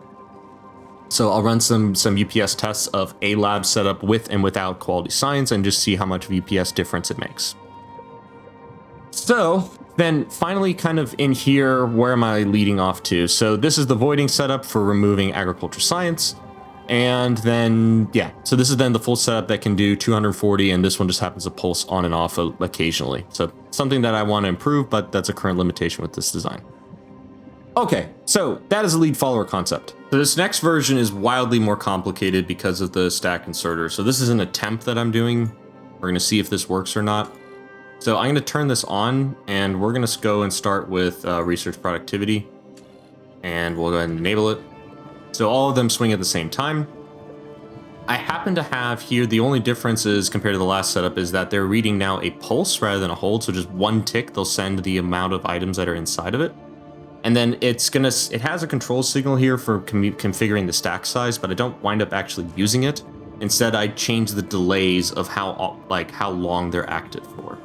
So I'll run some UPS tests of a lab setup with and without quality science and just see how much of UPS difference it makes. So then finally kind of in here, where am I leading off to? So this is the voiding setup for removing agriculture science. And then, yeah, so this is then the full setup that can do 240, and this one just happens to pulse on and off occasionally. So something that I want to improve, but that's a current limitation with this design. Okay, so that is a lead follower concept. So this next version is wildly more complicated because of the stack inserter. So this is an attempt that I'm doing. We're going to see if this works or not. So I'm going to turn this on, and we're going to go and start with research productivity, and we'll go ahead and enable it. So all of them swing at the same time. I happen to have here, the only difference is compared to the last setup is that they're reading now a pulse rather than a hold. So just one tick, they'll send the amount of items that are inside of it. And then it has a control signal here for configuring the stack size, but I don't wind up actually using it. Instead, I change the delays of how long they're active for.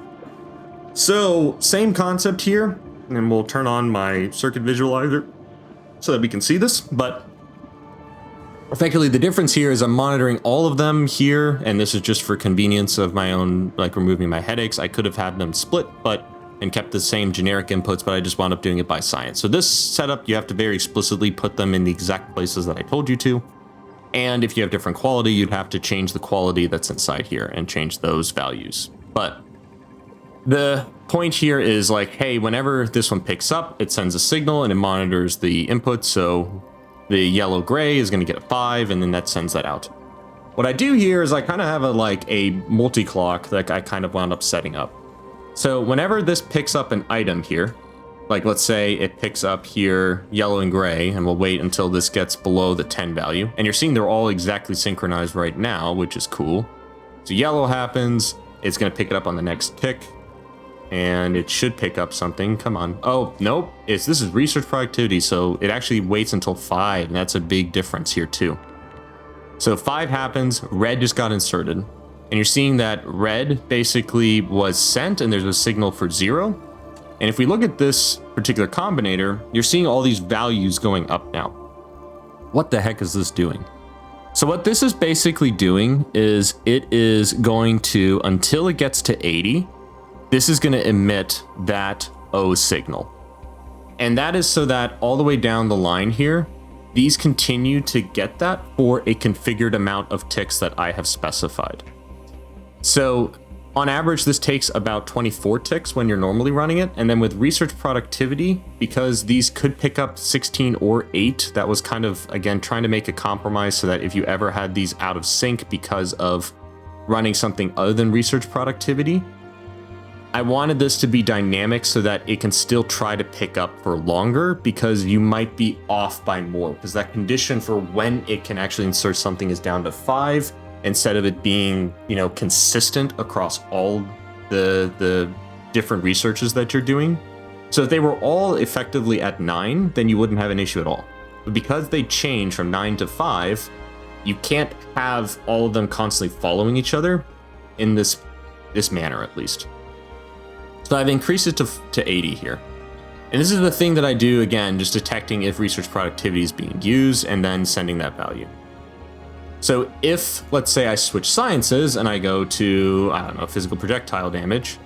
So same concept here, and we'll turn on my circuit visualizer so that we can see this, but effectively, the difference here is I'm monitoring all of them here, and this is just for convenience of my own, like removing my headaches. I could have had them split, and kept the same generic inputs, but I just wound up doing it by science. So this setup, you have to very explicitly put them in the exact places that I told you to. And if you have different quality, you'd have to change the quality that's inside here and change those values. But the point here is like, hey, whenever this one picks up, it sends a signal and it monitors the input. So the yellow gray is going to get a 5, and then that sends that out. What I do here is I kind of have a multi-clock that I kind of wound up setting up. So whenever this picks up an item here, like let's say it picks up here yellow and gray, and we'll wait until this gets below the 10 value. And you're seeing they're all exactly synchronized right now, which is cool. So yellow happens, it's going to pick it up on the next tick, and it should pick up something. Come on. Oh, nope. This is research productivity, so it actually waits until 5, and that's a big difference here too. So 5 happens, red just got inserted, and you're seeing that red basically was sent, and there's a signal for 0. And if we look at this particular combinator, you're seeing all these values going up now. What the heck is this doing? So what this is basically doing is it is going to, until it gets to 80, this is going to emit that O signal. And that is so that all the way down the line here, these continue to get that for a configured amount of ticks that I have specified. So on average, this takes about 24 ticks when you're normally running it. And then with research productivity, because these could pick up 16 or 8, that was kind of, again, trying to make a compromise so that if you ever had these out of sync because of running something other than research productivity, I wanted this to be dynamic so that it can still try to pick up for longer, because you might be off by more, because that condition for when it can actually insert something is down to 5 instead of it being, you know, consistent across all the different researches that you're doing. So if they were all effectively at 9, then you wouldn't have an issue at all. But because they change from 9 to 5, you can't have all of them constantly following each other in this manner, at least. So I've increased it to 80 here. And this is the thing that I do, again, just detecting if research productivity is being used and then sending that value. So if, let's say I switch sciences and I go to, I don't know, physical projectile damage,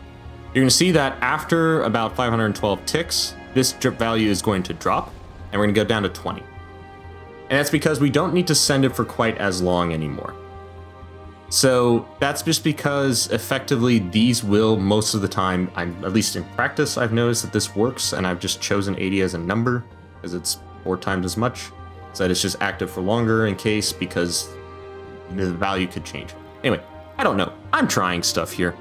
you're going to see that after about 512 ticks, this drip value is going to drop, and we're going to go down to 20. And that's because we don't need to send it for quite as long anymore. So that's just because effectively these will, most of the time, at least in practice, I've noticed that this works, and I've just chosen 80 as a number because it's 4 times as much. So that it's just active for longer in case, because the value could change. Anyway, I don't know. I'm trying stuff here.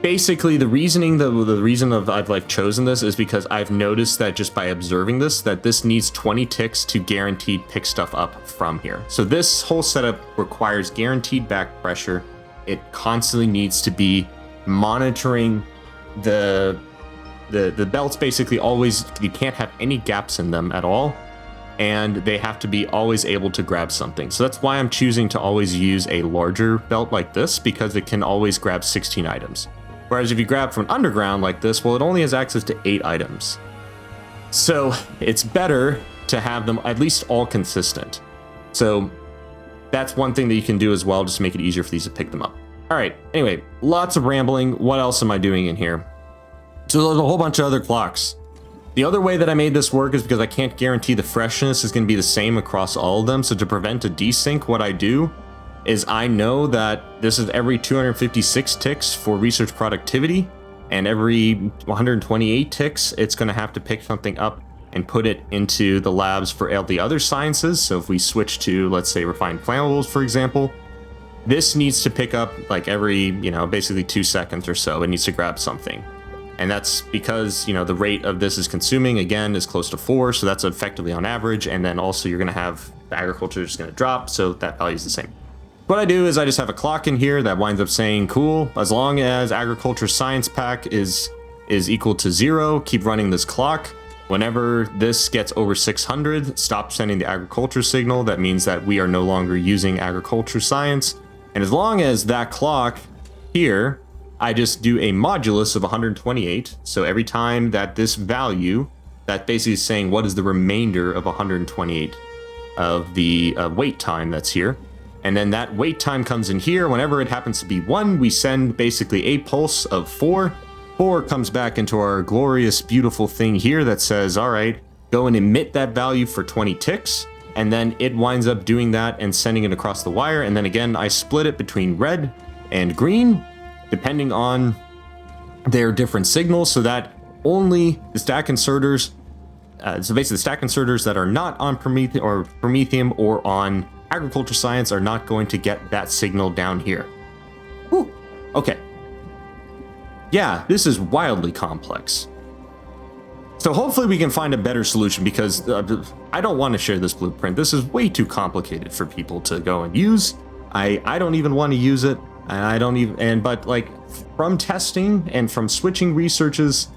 Basically, the reason I've like chosen this is because I've noticed that just by observing this, that this needs 20 ticks to guaranteed pick stuff up from here. So this whole setup requires guaranteed back pressure. It constantly needs to be monitoring the belts. Basically, always, you can't have any gaps in them at all, and they have to be always able to grab something. So that's why I'm choosing to always use a larger belt like this, because it can always grab 16 items. Whereas if you grab from underground like this, well, it only has access to 8 items. So it's better to have them at least all consistent. So that's one thing that you can do as well, just to make it easier for these to pick them up. All right, anyway, lots of rambling. What else am I doing in here? So there's a whole bunch of other clocks. The other way that I made this work is because I can't guarantee the freshness is going to be the same across all of them. So to prevent a desync, what I do is I know that this is every 256 ticks for research productivity, and every 128 ticks, it's going to have to pick something up and put it into the labs for all the other sciences. So if we switch to, let's say, refined flammables, for example, this needs to pick up like every, you know, basically 2 seconds or so. It needs to grab something. And that's because, you know, the rate of this is consuming, again, is close to 4. So that's effectively on average. And then also you're going to have the agriculture is going to drop. So that value is the same. What I do is I just have a clock in here that winds up saying, cool, as long as agriculture science pack is equal to 0, keep running this clock. Whenever this gets over 600, stop sending the agriculture signal. That means that we are no longer using agriculture science. And as long as that clock here, I just do a modulus of 128. So every time that this value, that basically is saying what is the remainder of 128 of the wait time that's here. And then that wait time comes in here. Whenever it happens to be 1, we send basically a pulse of 4. 4 comes back into our glorious, beautiful thing here that says, all right, go and emit that value for 20 ticks. And then it winds up doing that and sending it across the wire. And then again, I split it between red and green, depending on their different signals, so that only the stack inserters, so basically the stack inserters that are not on Promethium or on agriculture science are not going to get that signal down here. Whew. Okay. Yeah, this is wildly complex. So hopefully we can find a better solution, because I don't want to share this blueprint. This is way too complicated for people to go and use. I don't even want to use it. But like from testing and from switching researches,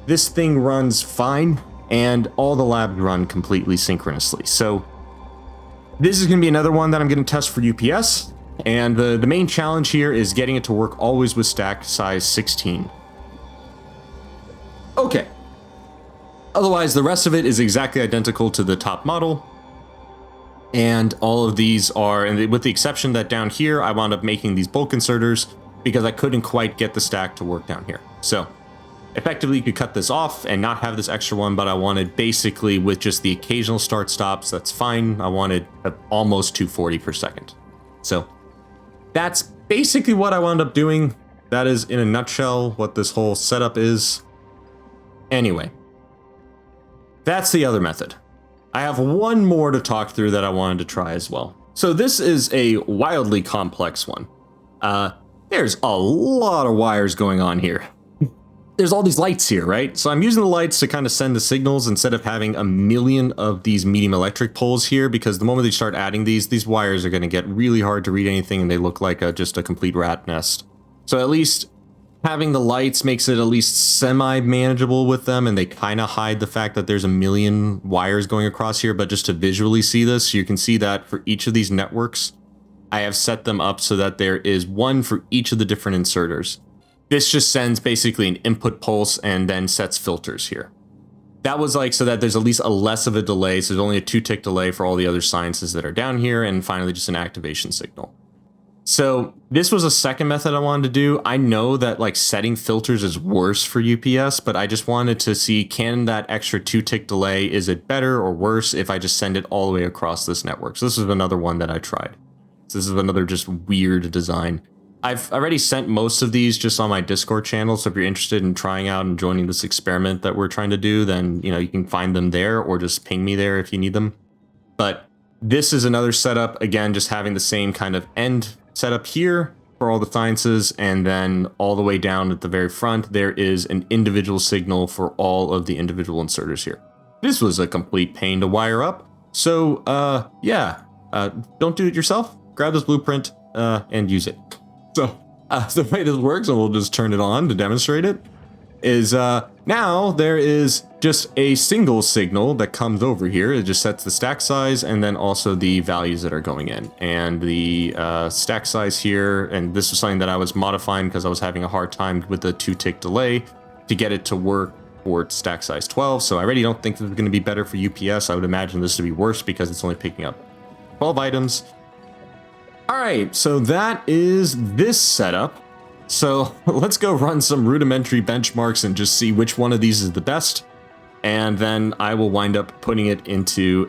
this thing runs fine, and all the labs run completely synchronously. So this is going to be another one that I'm going to test for UPS, and the main challenge here is getting it to work always with stack size 16. Okay. Otherwise, the rest of it is exactly identical to the top model, and all of these are, and with the exception that down here, I wound up making these bulk inserters because I couldn't quite get the stack to work down here. So effectively, you could cut this off and not have this extra one, but I wanted basically with just the occasional start stops, that's fine. I wanted almost 240 per second. So that's basically what I wound up doing. That is in a nutshell what this whole setup is. Anyway, that's the other method. I have one more to talk through that I wanted to try as well. So this is a wildly complex one. There's a lot of wires going on here. there's all these lights here, right? So I'm using the lights to kind of send the signals instead of having a million of these medium electric poles here, because the moment they start adding these wires are going to get really hard to read anything and they look like just a complete rat nest. So at least having the lights makes it at least semi-manageable with them, and they kind of hide the fact that there's a million wires going across here. But just to visually see this, you can see that for each of these networks, I have set them up so that there is one for each of the different inserters. This just sends basically an input pulse and then sets filters here. That was like so that there's at least a less of a delay. So there's only a 2-tick delay for all the other sciences that are down here. And finally, just an activation signal. So this was a second method I wanted to do. I know that like setting filters is worse for UPS, but I just wanted to see, can that extra 2-tick delay, is it better or worse if I just send it all the way across this network? So this is another one that I tried. So this is another just weird design. I've already sent most of these just on my Discord channel, so if you're interested in trying out and joining this experiment that we're trying to do, then you can find them there or just ping me there if you need them. But this is another setup, again, just having the same kind of end setup here for all the sciences, and then all the way down at the very front, there is an individual signal for all of the individual inserters here. This was a complete pain to wire up, so don't do it yourself. Grab this blueprint and use it. So the way this works, and we'll just turn it on to demonstrate it, is now there is just a single signal that comes over here. It just sets the stack size and then also the values that are going in. And the stack size here, and this was something that I was modifying because I was having a hard time with the 2-tick delay to get it to work for stack size 12. So I already don't think this is going to be better for UPS. I would imagine this to be worse because it's only picking up 12 items. All right, so that is this setup. So let's go run some rudimentary benchmarks and just see which one of these is the best. And then I will wind up putting it into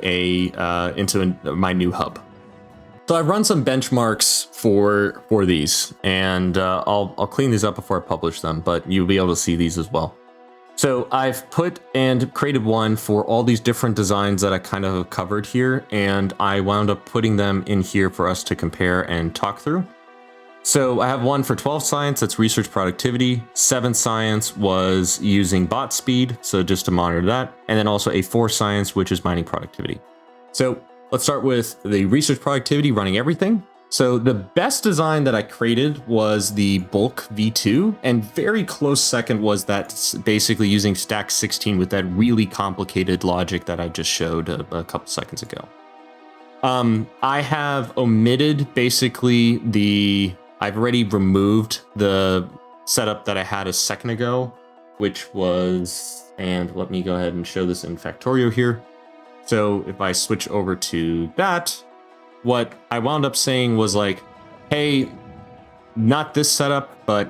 my new hub. So I've run some benchmarks for these, and I'll clean these up before I publish them, but you'll be able to see these as well. So I've put and created one for all these different designs that I kind of have covered here, and I wound up putting them in here for us to compare and talk through. So I have one for 12 science, that's research productivity. 7 science was using bot speed, so just to monitor that. And then also a 4 science, which is mining productivity. So let's start with the research productivity, running everything. So the best design that I created was the bulk V2, and very close second was that basically using stack 16 with that really complicated logic that I just showed a couple seconds ago. I have omitted basically I've already removed the setup that I had a second ago, which was, and let me go ahead and show this in Factorio here. So if I switch over to that, what I wound up saying was like, hey, not this setup, but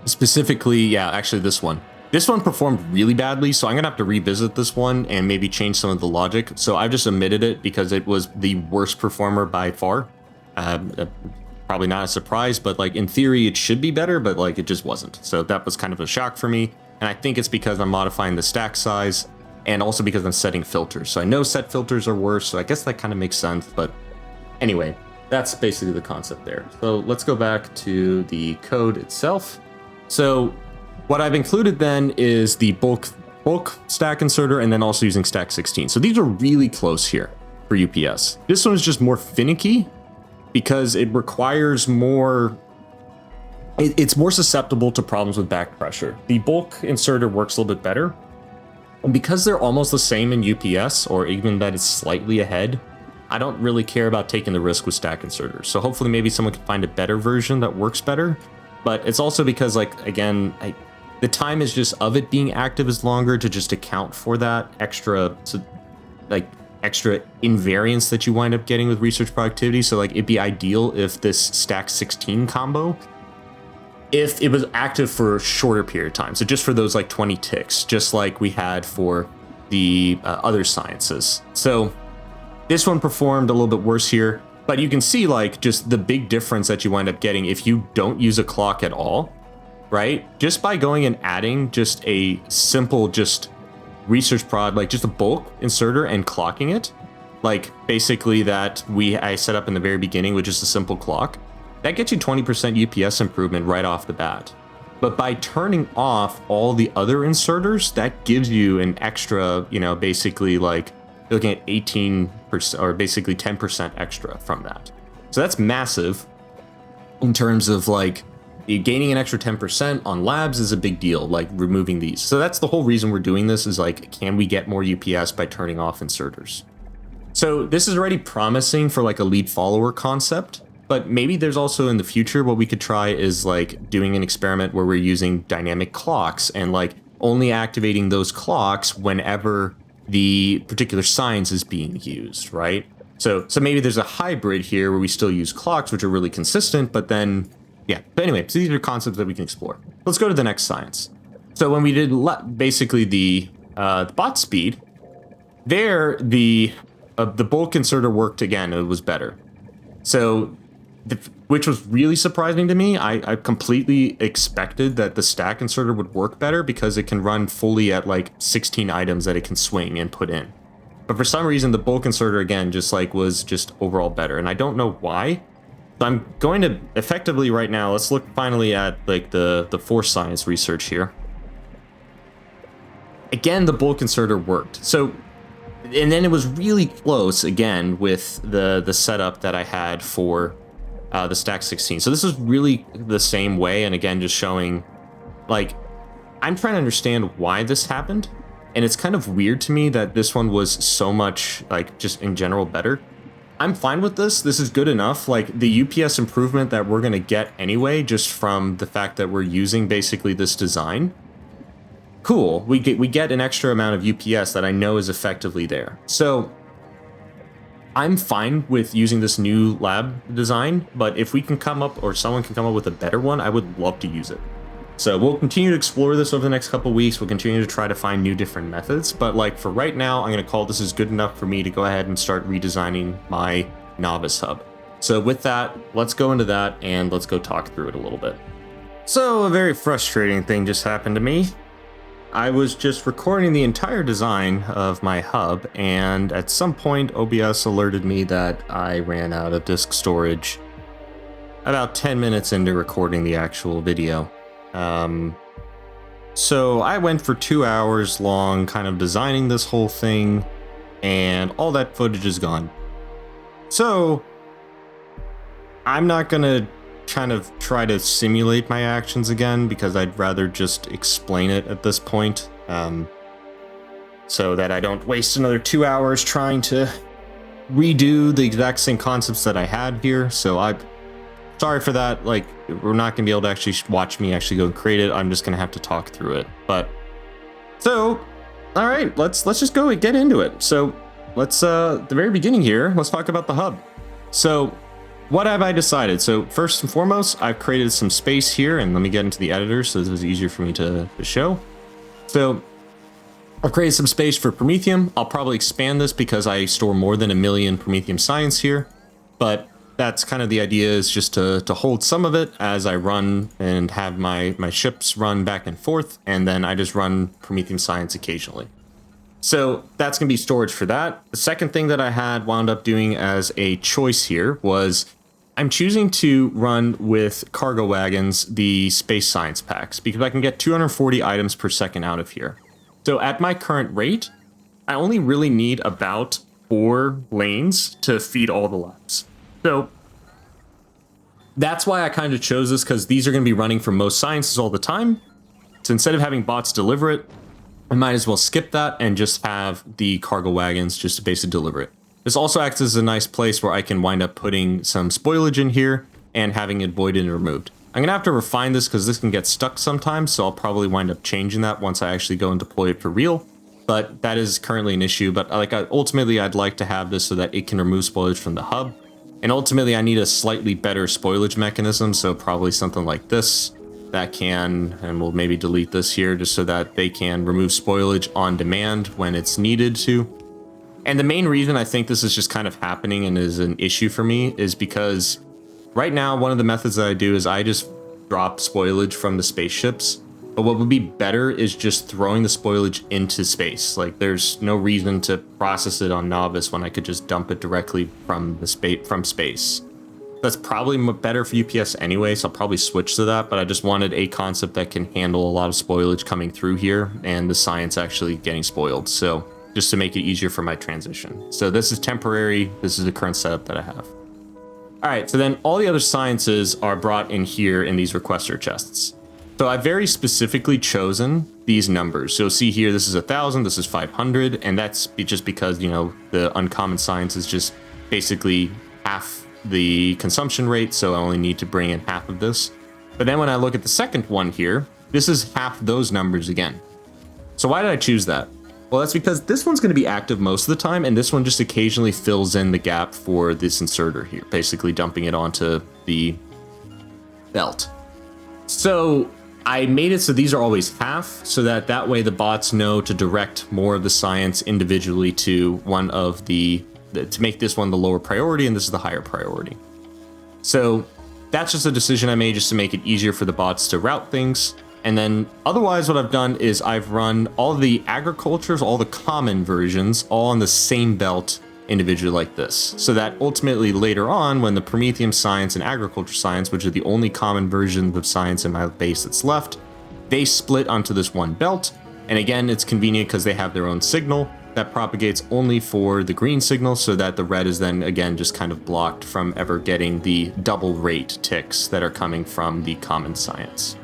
specifically, actually this one. This one performed really badly, so I'm gonna have to revisit this one and maybe change some of the logic. So I've just omitted it because it was the worst performer by far. Probably not a surprise, but like in theory it should be better, but like it just wasn't. So that was kind of a shock for me. And I think it's because I'm modifying the stack size and also because I'm setting filters. So I know set filters are worse, so I guess that kind of makes sense. But anyway, that's basically the concept there. So let's go back to the code itself. So what I've included then is the bulk stack inserter and then also using stack 16. So these are really close here for UPS. This one is just more finicky because it requires more, it's more susceptible to problems with back pressure. The bulk inserter works a little bit better. And because they're almost the same in UPS, or even that it's slightly ahead, I don't really care about taking the risk with stack inserters. So hopefully maybe someone can find a better version that works better. But it's also because, like, again, the time is just of it being active is longer to just account for that extra invariance that you wind up getting with research productivity. So like it'd be ideal if this stack 16 combo, if it was active for a shorter period of time. So just for those like 20 ticks, just like we had for the other sciences. So this one performed a little bit worse here, but you can see like just the big difference that you wind up getting if you don't use a clock at all, right? Just by going and adding just a simple, just research prod, like just a bulk inserter and clocking it, like basically that I set up in the very beginning with just a simple clock, that gets you 20% UPS improvement right off the bat. But by turning off all the other inserters, that gives you an extra, you know, basically like looking at 18% or basically 10% extra from that. So that's massive in terms of like gaining an extra 10% on labs is a big deal, like removing these. So that's the whole reason we're doing this is like, can we get more UPS by turning off inserters? So this is already promising for like a lead follower concept. But maybe there's also in the future what we could try is like doing an experiment where we're using dynamic clocks and like only activating those clocks whenever the particular science is being used, right? So maybe there's a hybrid here where we still use clocks, which are really consistent, but then, yeah. But anyway, so these are concepts that we can explore. Let's go to the next science. So when we did basically the bot speed, there the bulk inserter worked again, it was better. So which was really surprising to me. I completely expected that the stack inserter would work better because it can run fully at like 16 items that it can swing and put in. But for some reason, the bulk inserter again just like was just overall better, and I don't know why. So I'm going to effectively right now, let's look finally at like the force science research here. Again, the bulk inserter worked. So, and then it was really close again with the setup that I had for the stack 16. So this is really the same way, and again just showing like I'm trying to understand why this happened, and it's kind of weird to me that this one was so much like just in general better. I'm fine with this. This is good enough. Like the UPS improvement that we're gonna get anyway, just from the fact that we're using basically this design. Cool. We get an extra amount of UPS that I know is effectively there. So I'm fine with using this new lab design, but if we can come up, or someone can come up with a better one, I would love to use it. So we'll continue to explore this over the next couple weeks. We'll continue to try to find new different methods, but like for right now, I'm going to call this is good enough for me to go ahead and start redesigning my Nauvis hub. So with that, let's go into that and let's go talk through it a little bit. So a very frustrating thing just happened to me. I was just recording the entire design of my hub, and at some point OBS alerted me that I ran out of disk storage about 10 minutes into recording the actual video. So I went for 2 hours long kind of designing this whole thing, and all that footage is gone. So I'm not gonna kind of try to simulate my actions again, because I'd rather just explain it at this point, so that I don't waste another 2 hours trying to redo the exact same concepts that I had here. So I'm sorry for that. Like, we're not gonna be able to actually watch me actually go and create it. I'm just gonna have to talk through it. But so, all right, let's just go and get into it. So let's the very beginning here, let's talk about the hub. So what have I decided? So first and foremost, I've created some space here, and let me get into the editor so this is easier for me to show. So I've created some space for Promethium. I'll probably expand this because I store more than 1 million Promethium science here, but that's kind of the idea, is just to hold some of it as I run and have my ships run back and forth, and then I just run Promethium science occasionally. So that's going to be storage for that. The second thing that I had wound up doing as a choice here was I'm choosing to run with cargo wagons the space science packs, because I can get 240 items per second out of here. So at my current rate, I only really need about 4 lanes to feed all the labs. So that's why I kind of chose this, because these are going to be running for most sciences all the time. So instead of having bots deliver it, I might as well skip that and just have the cargo wagons just to basically deliver it. This also acts as a nice place where I can wind up putting some spoilage in here and having it voided and removed. I'm going to have to refine this because this can get stuck sometimes, so I'll probably wind up changing that once I actually go and deploy it for real. But that is currently an issue. But like ultimately, I'd like to have this so that it can remove spoilage from the hub. And ultimately, I need a slightly better spoilage mechanism, so probably something like this that can, and we'll maybe delete this here just so that they can remove spoilage on demand when it's needed to. And the main reason I think this is just kind of happening and is an issue for me is because right now, one of the methods that I do is I just drop spoilage from the spaceships. But what would be better is just throwing the spoilage into space. Like, there's no reason to process it on Nauvis when I could just dump it directly from space. That's probably better for UPS anyway, so I'll probably switch to that, but I just wanted a concept that can handle a lot of spoilage coming through here and the science actually getting spoiled. So just to make it easier for my transition. So this is temporary. This is the current setup that I have. All right, so then all the other sciences are brought in here in these requester chests. So I've very specifically chosen these numbers. So you'll see here, this is 1,000, this is 500, and that's just because, you know, the uncommon science is just basically half the consumption rate, so I only need to bring in half of this. But then when I look at the second one here, this is half those numbers again. So why did I choose that? Well, that's because this one's going to be active most of the time, and this one just occasionally fills in the gap for this inserter here, basically dumping it onto the belt. So I made it so these are always half, so that way the bots know to direct more of the science individually to one of to make this one the lower priority, and this is the higher priority. So that's just a decision I made just to make it easier for the bots to route things. And then otherwise what I've done is I've run all the agricultures, all the common versions, all on the same belt individually like this. So that ultimately later on, when the Prometheum science and agriculture science, which are the only common versions of science in my base that's left, they split onto this one belt. And again, it's convenient because they have their own signal that propagates only for the green signal, so that the red is then again just kind of blocked from ever getting the double rate ticks that are coming from the common science.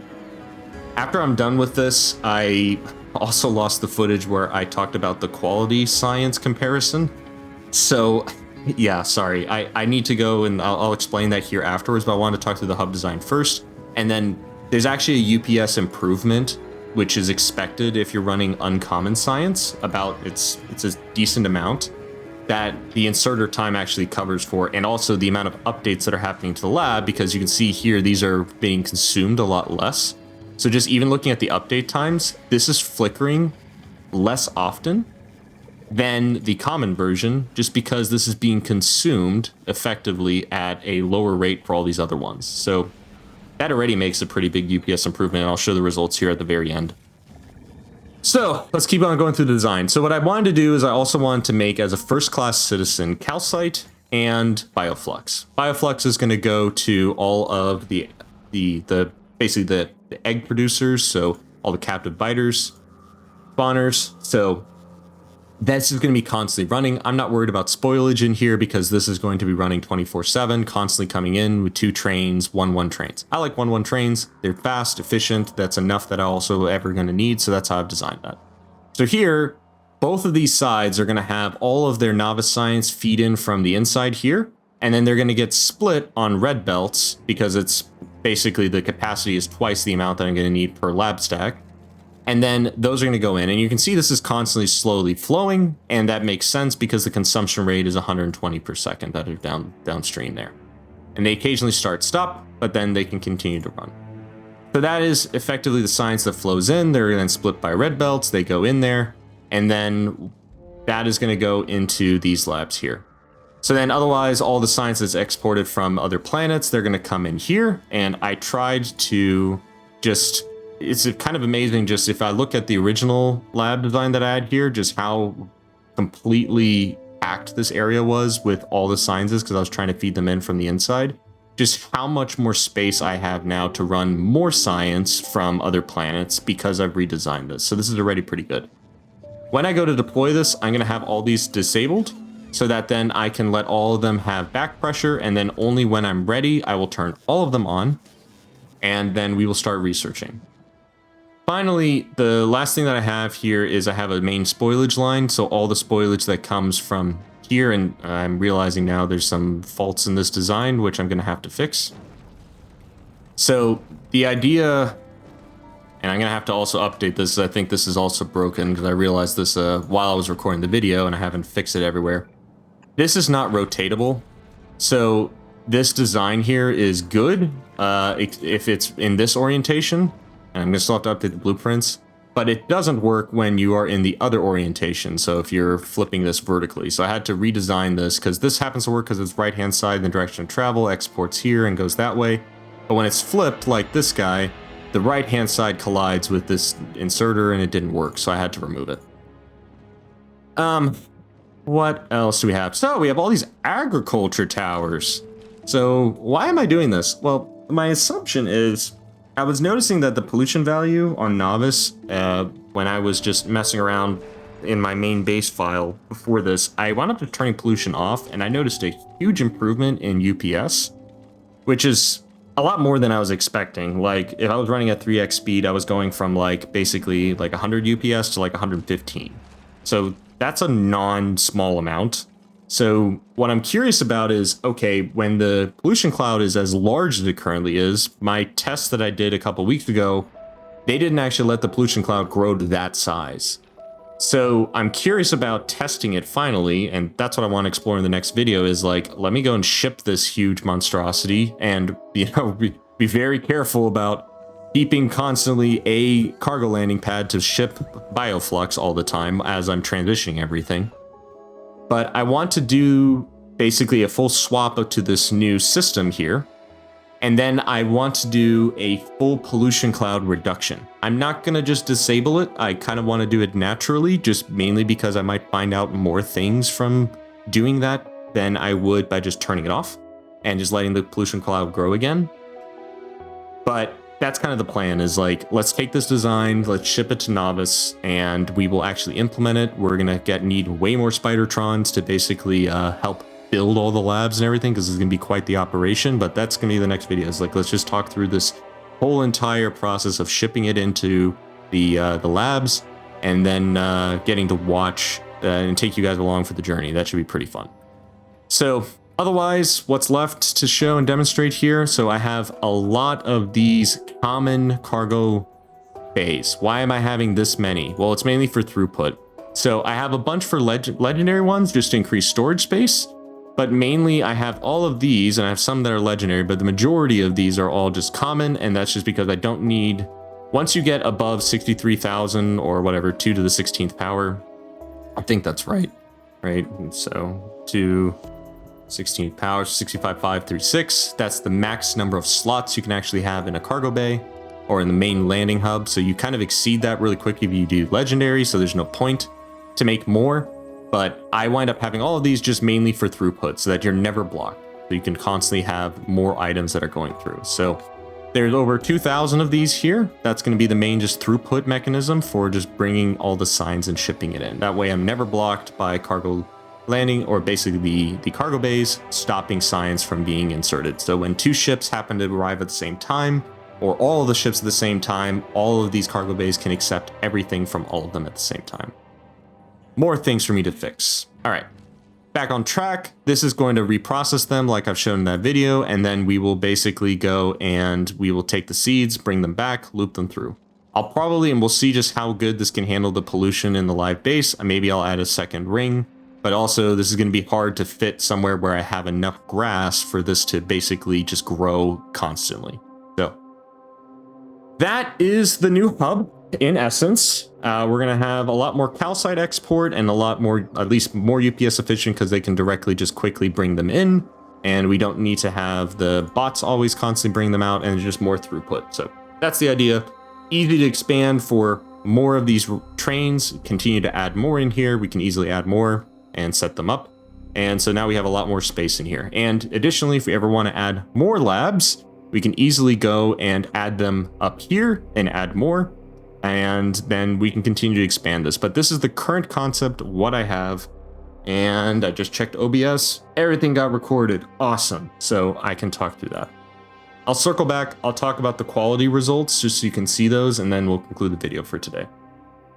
After I'm done with this, I also lost the footage where I talked about the quality science comparison. So yeah, sorry, I need to go and I'll explain that here afterwards, but I want to talk through the hub design first. And then there's actually a UPS improvement, which is expected if you're running uncommon science. It's a decent amount that the inserter time actually covers for, and also the amount of updates that are happening to the lab, because you can see here, these are being consumed a lot less. So just even looking at the update times, this is flickering less often than the common version, just because this is being consumed effectively at a lower rate for all these other ones. So that already makes a pretty big UPS improvement, and I'll show the results here at the very end. So let's keep on going through the design. So what I wanted to do is I also wanted to make, as a first-class citizen, calcite and bioflux. Bioflux is going to go to all of the basically the egg producers, so all the captive biters, spawners. So this is going to be constantly running. I'm not worried about spoilage in here because this is going to be running 24/7, constantly coming in with 2 trains, 1-1 trains. I like 1-1 trains. They're fast, efficient. That's enough that I also ever going to need. So that's how I've designed that. So here, both of these sides are going to have all of their Nauvis science feed in from the inside here. And then they're going to get split on red belts because it's basically the capacity is twice the amount that I'm going to need per lab stack. And then those are going to go in, and you can see this is constantly slowly flowing, and that makes sense because the consumption rate is 120 per second that are downstream there. And they occasionally stop, but then they can continue to run. So that is effectively the science that flows in. They're then split by red belts, they go in there, and then that is going to go into these labs here. So then otherwise, all the science that's exported from other planets, they're going to come in here, and I tried to just... It's kind of amazing just if I look at the original lab design that I had here, just how completely packed this area was with all the sciences, because I was trying to feed them in from the inside. Just how much more space I have now to run more science from other planets because I've redesigned this. So this is already pretty good. When I go to deploy this, I'm going to have all these disabled so that then I can let all of them have back pressure, and then only when I'm ready, I will turn all of them on, and then we will start researching. Finally, the last thing that I have here is I have a main spoilage line. So all the spoilage that comes from here, and I'm realizing now there's some faults in this design, which I'm going to have to fix. So the idea, and I'm going to have to also update this. I think this is also broken because I realized this while I was recording the video and I haven't fixed it everywhere. This is not rotatable. So this design here is good if it's in this orientation. And I'm going to still have to update the blueprints, but it doesn't work when you are in the other orientation. So if you're flipping this vertically, so I had to redesign this because this happens to work because it's right-hand side in the direction of travel, exports here and goes that way. But when it's flipped like this guy, the right-hand side collides with this inserter and it didn't work. So I had to remove it. What else do we have? So we have all these agriculture towers. So why am I doing this? Well, my assumption is I was noticing that the pollution value on Nauvis, when I was just messing around in my main base file before this, I wound up turning pollution off, and I noticed a huge improvement in UPS, which is a lot more than I was expecting. Like, if I was running at 3x speed, I was going from like basically like 100 UPS to like 115. So that's a non-small amount. So what I'm curious about is, okay, when the pollution cloud is as large as it currently is, my test that I did a couple weeks ago, they didn't actually let the pollution cloud grow to that size. So I'm curious about testing it finally, and that's what I want to explore in the next video is like, let me go and ship this huge monstrosity and, you know, be very careful about keeping constantly a cargo landing pad to ship bioflux all the time as I'm transitioning everything. But I want to do basically a full swap up to this new system here. And then I want to do a full pollution cloud reduction. I'm not going to just disable it. I kind of want to do it naturally, just mainly because I might find out more things from doing that than I would by just turning it off and just letting the pollution cloud grow again. But that's kind of the plan is like, let's take this design, let's ship it to Nauvis, and we will actually implement it. We're going to need way more Spidertrons to basically help build all the labs and everything, because it's going to be quite the operation, but that's going to be the next video. It's like, let's just talk through this whole entire process of shipping it into the labs, and then getting to watch and take you guys along for the journey. That should be pretty fun. So otherwise, what's left to show and demonstrate here? So I have a lot of these common cargo bays. Why am I having this many? Well, it's mainly for throughput. So I have a bunch for legendary ones just to increase storage space. But mainly I have all of these, and I have some that are legendary, but the majority of these are all just common, and that's just because I don't need, once you get above 63,000 or whatever, 2 to the 16th power, I think that's right? And so 2 16th power, 65,536, that's the max number of slots you can actually have in a cargo bay or in the main landing hub. So you kind of exceed that really quick if you do legendary, so there's no point to make more. But I wind up having all of these just mainly for throughput so that you're never blocked. So you can constantly have more items that are going through. So there's over 2,000 of these here. That's going to be the main just throughput mechanism for just bringing all the signs and shipping it in. That way I'm never blocked by cargo landing or basically the cargo bays stopping signs from being inserted. So when 2 ships happen to arrive at the same time, or all of the ships at the same time, all of these cargo bays can accept everything from all of them at the same time. More things for me to fix. All right, back on track. This is going to reprocess them like I've shown in that video, and then we will basically go and we will take the seeds, bring them back, loop them through. I'll probably, and we'll see just how good this can handle the pollution in the live base. Maybe I'll add a second ring, but also this is going to be hard to fit somewhere where I have enough grass for this to basically just grow constantly. So that is the new hub. In essence, we're going to have a lot more calcite export and a lot more, at least more UPS efficient, because they can directly just quickly bring them in, and we don't need to have the bots always constantly bring them out, and just more throughput. So that's the idea. Easy to expand for more of these trains, continue to add more in here. We can easily add more and set them up. And so now we have a lot more space in here. And additionally, if we ever want to add more labs, we can easily go and add them up here and add more. And then we can continue to expand this. But this is the current concept, what I have. And I just checked OBS. Everything got recorded. Awesome. So I can talk through that. I'll circle back. I'll talk about the quality results just so you can see those, and then we'll conclude the video for today.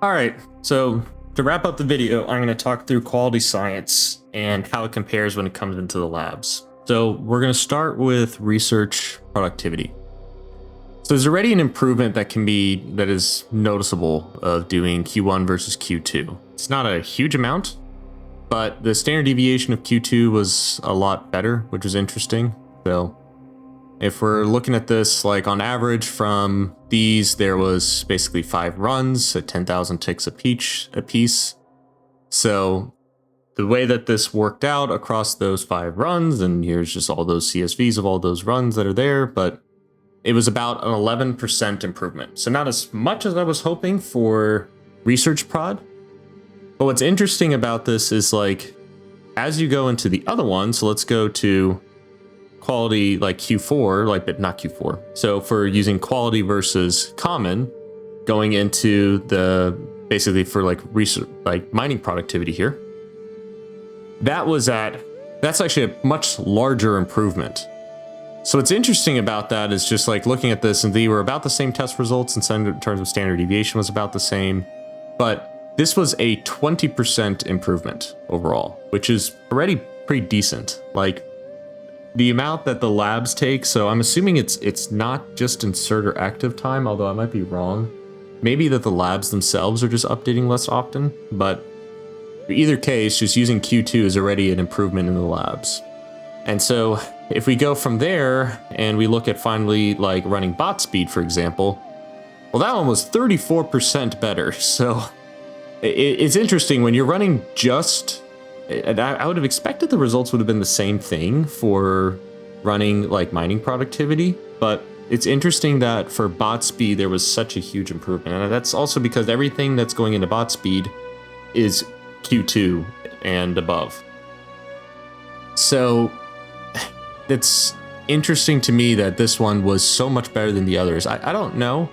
All right. So to wrap up the video, I'm going to talk through quality science and how it compares when it comes into the labs. So we're going to start with research productivity. So there's already an improvement that is noticeable of doing Q1 versus Q2. It's not a huge amount, but the standard deviation of Q2 was a lot better, which is interesting. So if we're looking at this, like on average from these, there was basically 5 runs at 10,000 ticks a piece. So the way that this worked out across those 5 runs, and here's just all those CSVs of all those runs that are there, but it was about an 11% improvement. So not as much as I was hoping for research prod. But what's interesting about this is, like, as you go into the other one, so let's go to quality like Q4, like, but not Q4. So for using quality versus common, going into the basically for like research, like mining productivity here, that's actually a much larger improvement. So what's interesting about that is just like looking at this, and they were about the same test results, and in terms of standard deviation was about the same, but this was a 20% improvement overall, which is already pretty decent. Like the amount that the labs take, so I'm assuming it's not just inserter active time, although I might be wrong. Maybe that the labs themselves are just updating less often, but in either case, just using Q2 is already an improvement in the labs. And so if we go from there and we look at finally like running bot speed, for example, well, that one was 34% better. So it's interesting when you're running just, I would have expected the results would have been the same thing for running like mining productivity, but it's interesting that for bot speed, there was such a huge improvement. And that's also because everything that's going into bot speed is Q2 and above. So it's interesting to me that this one was so much better than the others. I don't know.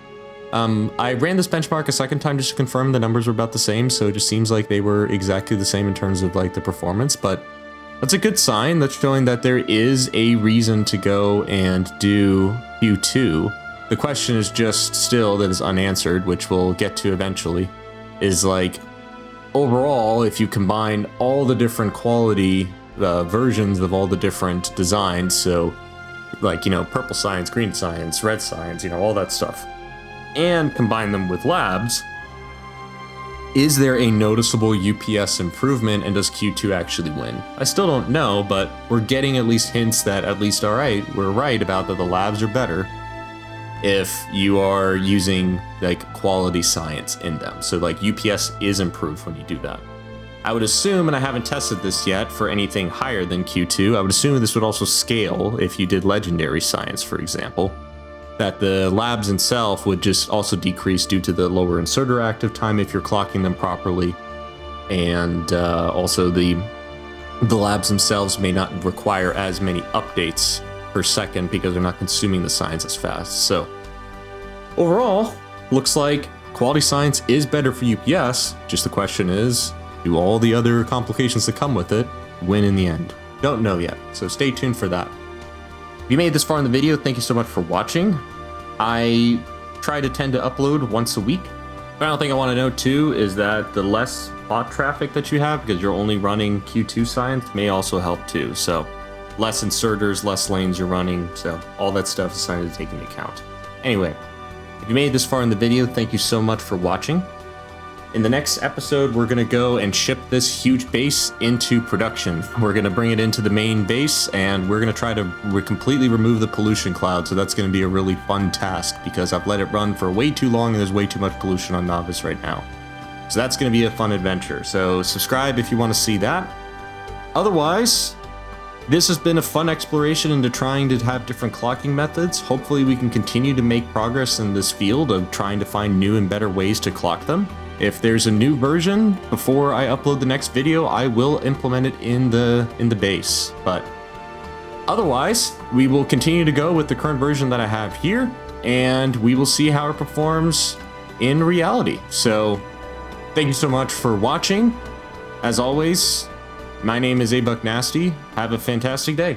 I ran this benchmark a second time just to confirm the numbers were about the same, so it just seems like they were exactly the same in terms of like the performance, but that's a good sign. That's showing that there is a reason to go and do Q2. The question is just still that is unanswered, which we'll get to eventually, is like overall, if you combine all the different quality versions of all the different designs, so like, you know, purple science, green science, red science, you know, all that stuff, and combine them with labs, is there a noticeable UPS improvement, and does Q2 actually win? I still don't know, but we're getting at least hints that at least, all right, we're right about that the labs are better if you are using like quality science in them. So like UPS is improved when you do that. I would assume, and I haven't tested this yet for anything higher than Q2, I would assume this would also scale if you did legendary science, for example, that the labs itself would just also decrease due to the lower inserter active time if you're clocking them properly. And also the labs themselves may not require as many updates per second because they're not consuming the science as fast. So overall, looks like quality science is better for UPS. Just the question is, do all the other complications that come with it win in the end? Don't know yet, so stay tuned for that. If you made this far in the video, thank you so much for watching. I try to tend to upload once a week. Final thing I want to note too is that the less bot traffic that you have, because you're only running Q2 science, may also help too. So less inserters, less lanes you're running, so all that stuff is something to take into account. Anyway, if you made this far in the video, thank you so much for watching. In the next episode, we're going to go and ship this huge base into production. We're going to bring it into the main base, and we're going to try to completely remove the pollution cloud. So that's going to be a really fun task because I've let it run for way too long and there's way too much pollution on Nauvis right now. So that's going to be a fun adventure. So subscribe if you want to see that. Otherwise, this has been a fun exploration into trying to have different clocking methods. Hopefully we can continue to make progress in this field of trying to find new and better ways to clock them. If there's a new version before I upload the next video, I will implement it in the base. But otherwise, we will continue to go with the current version that I have here, and we will see how it performs in reality. So thank you so much for watching. As always, my name is abucnasty. Have a fantastic day.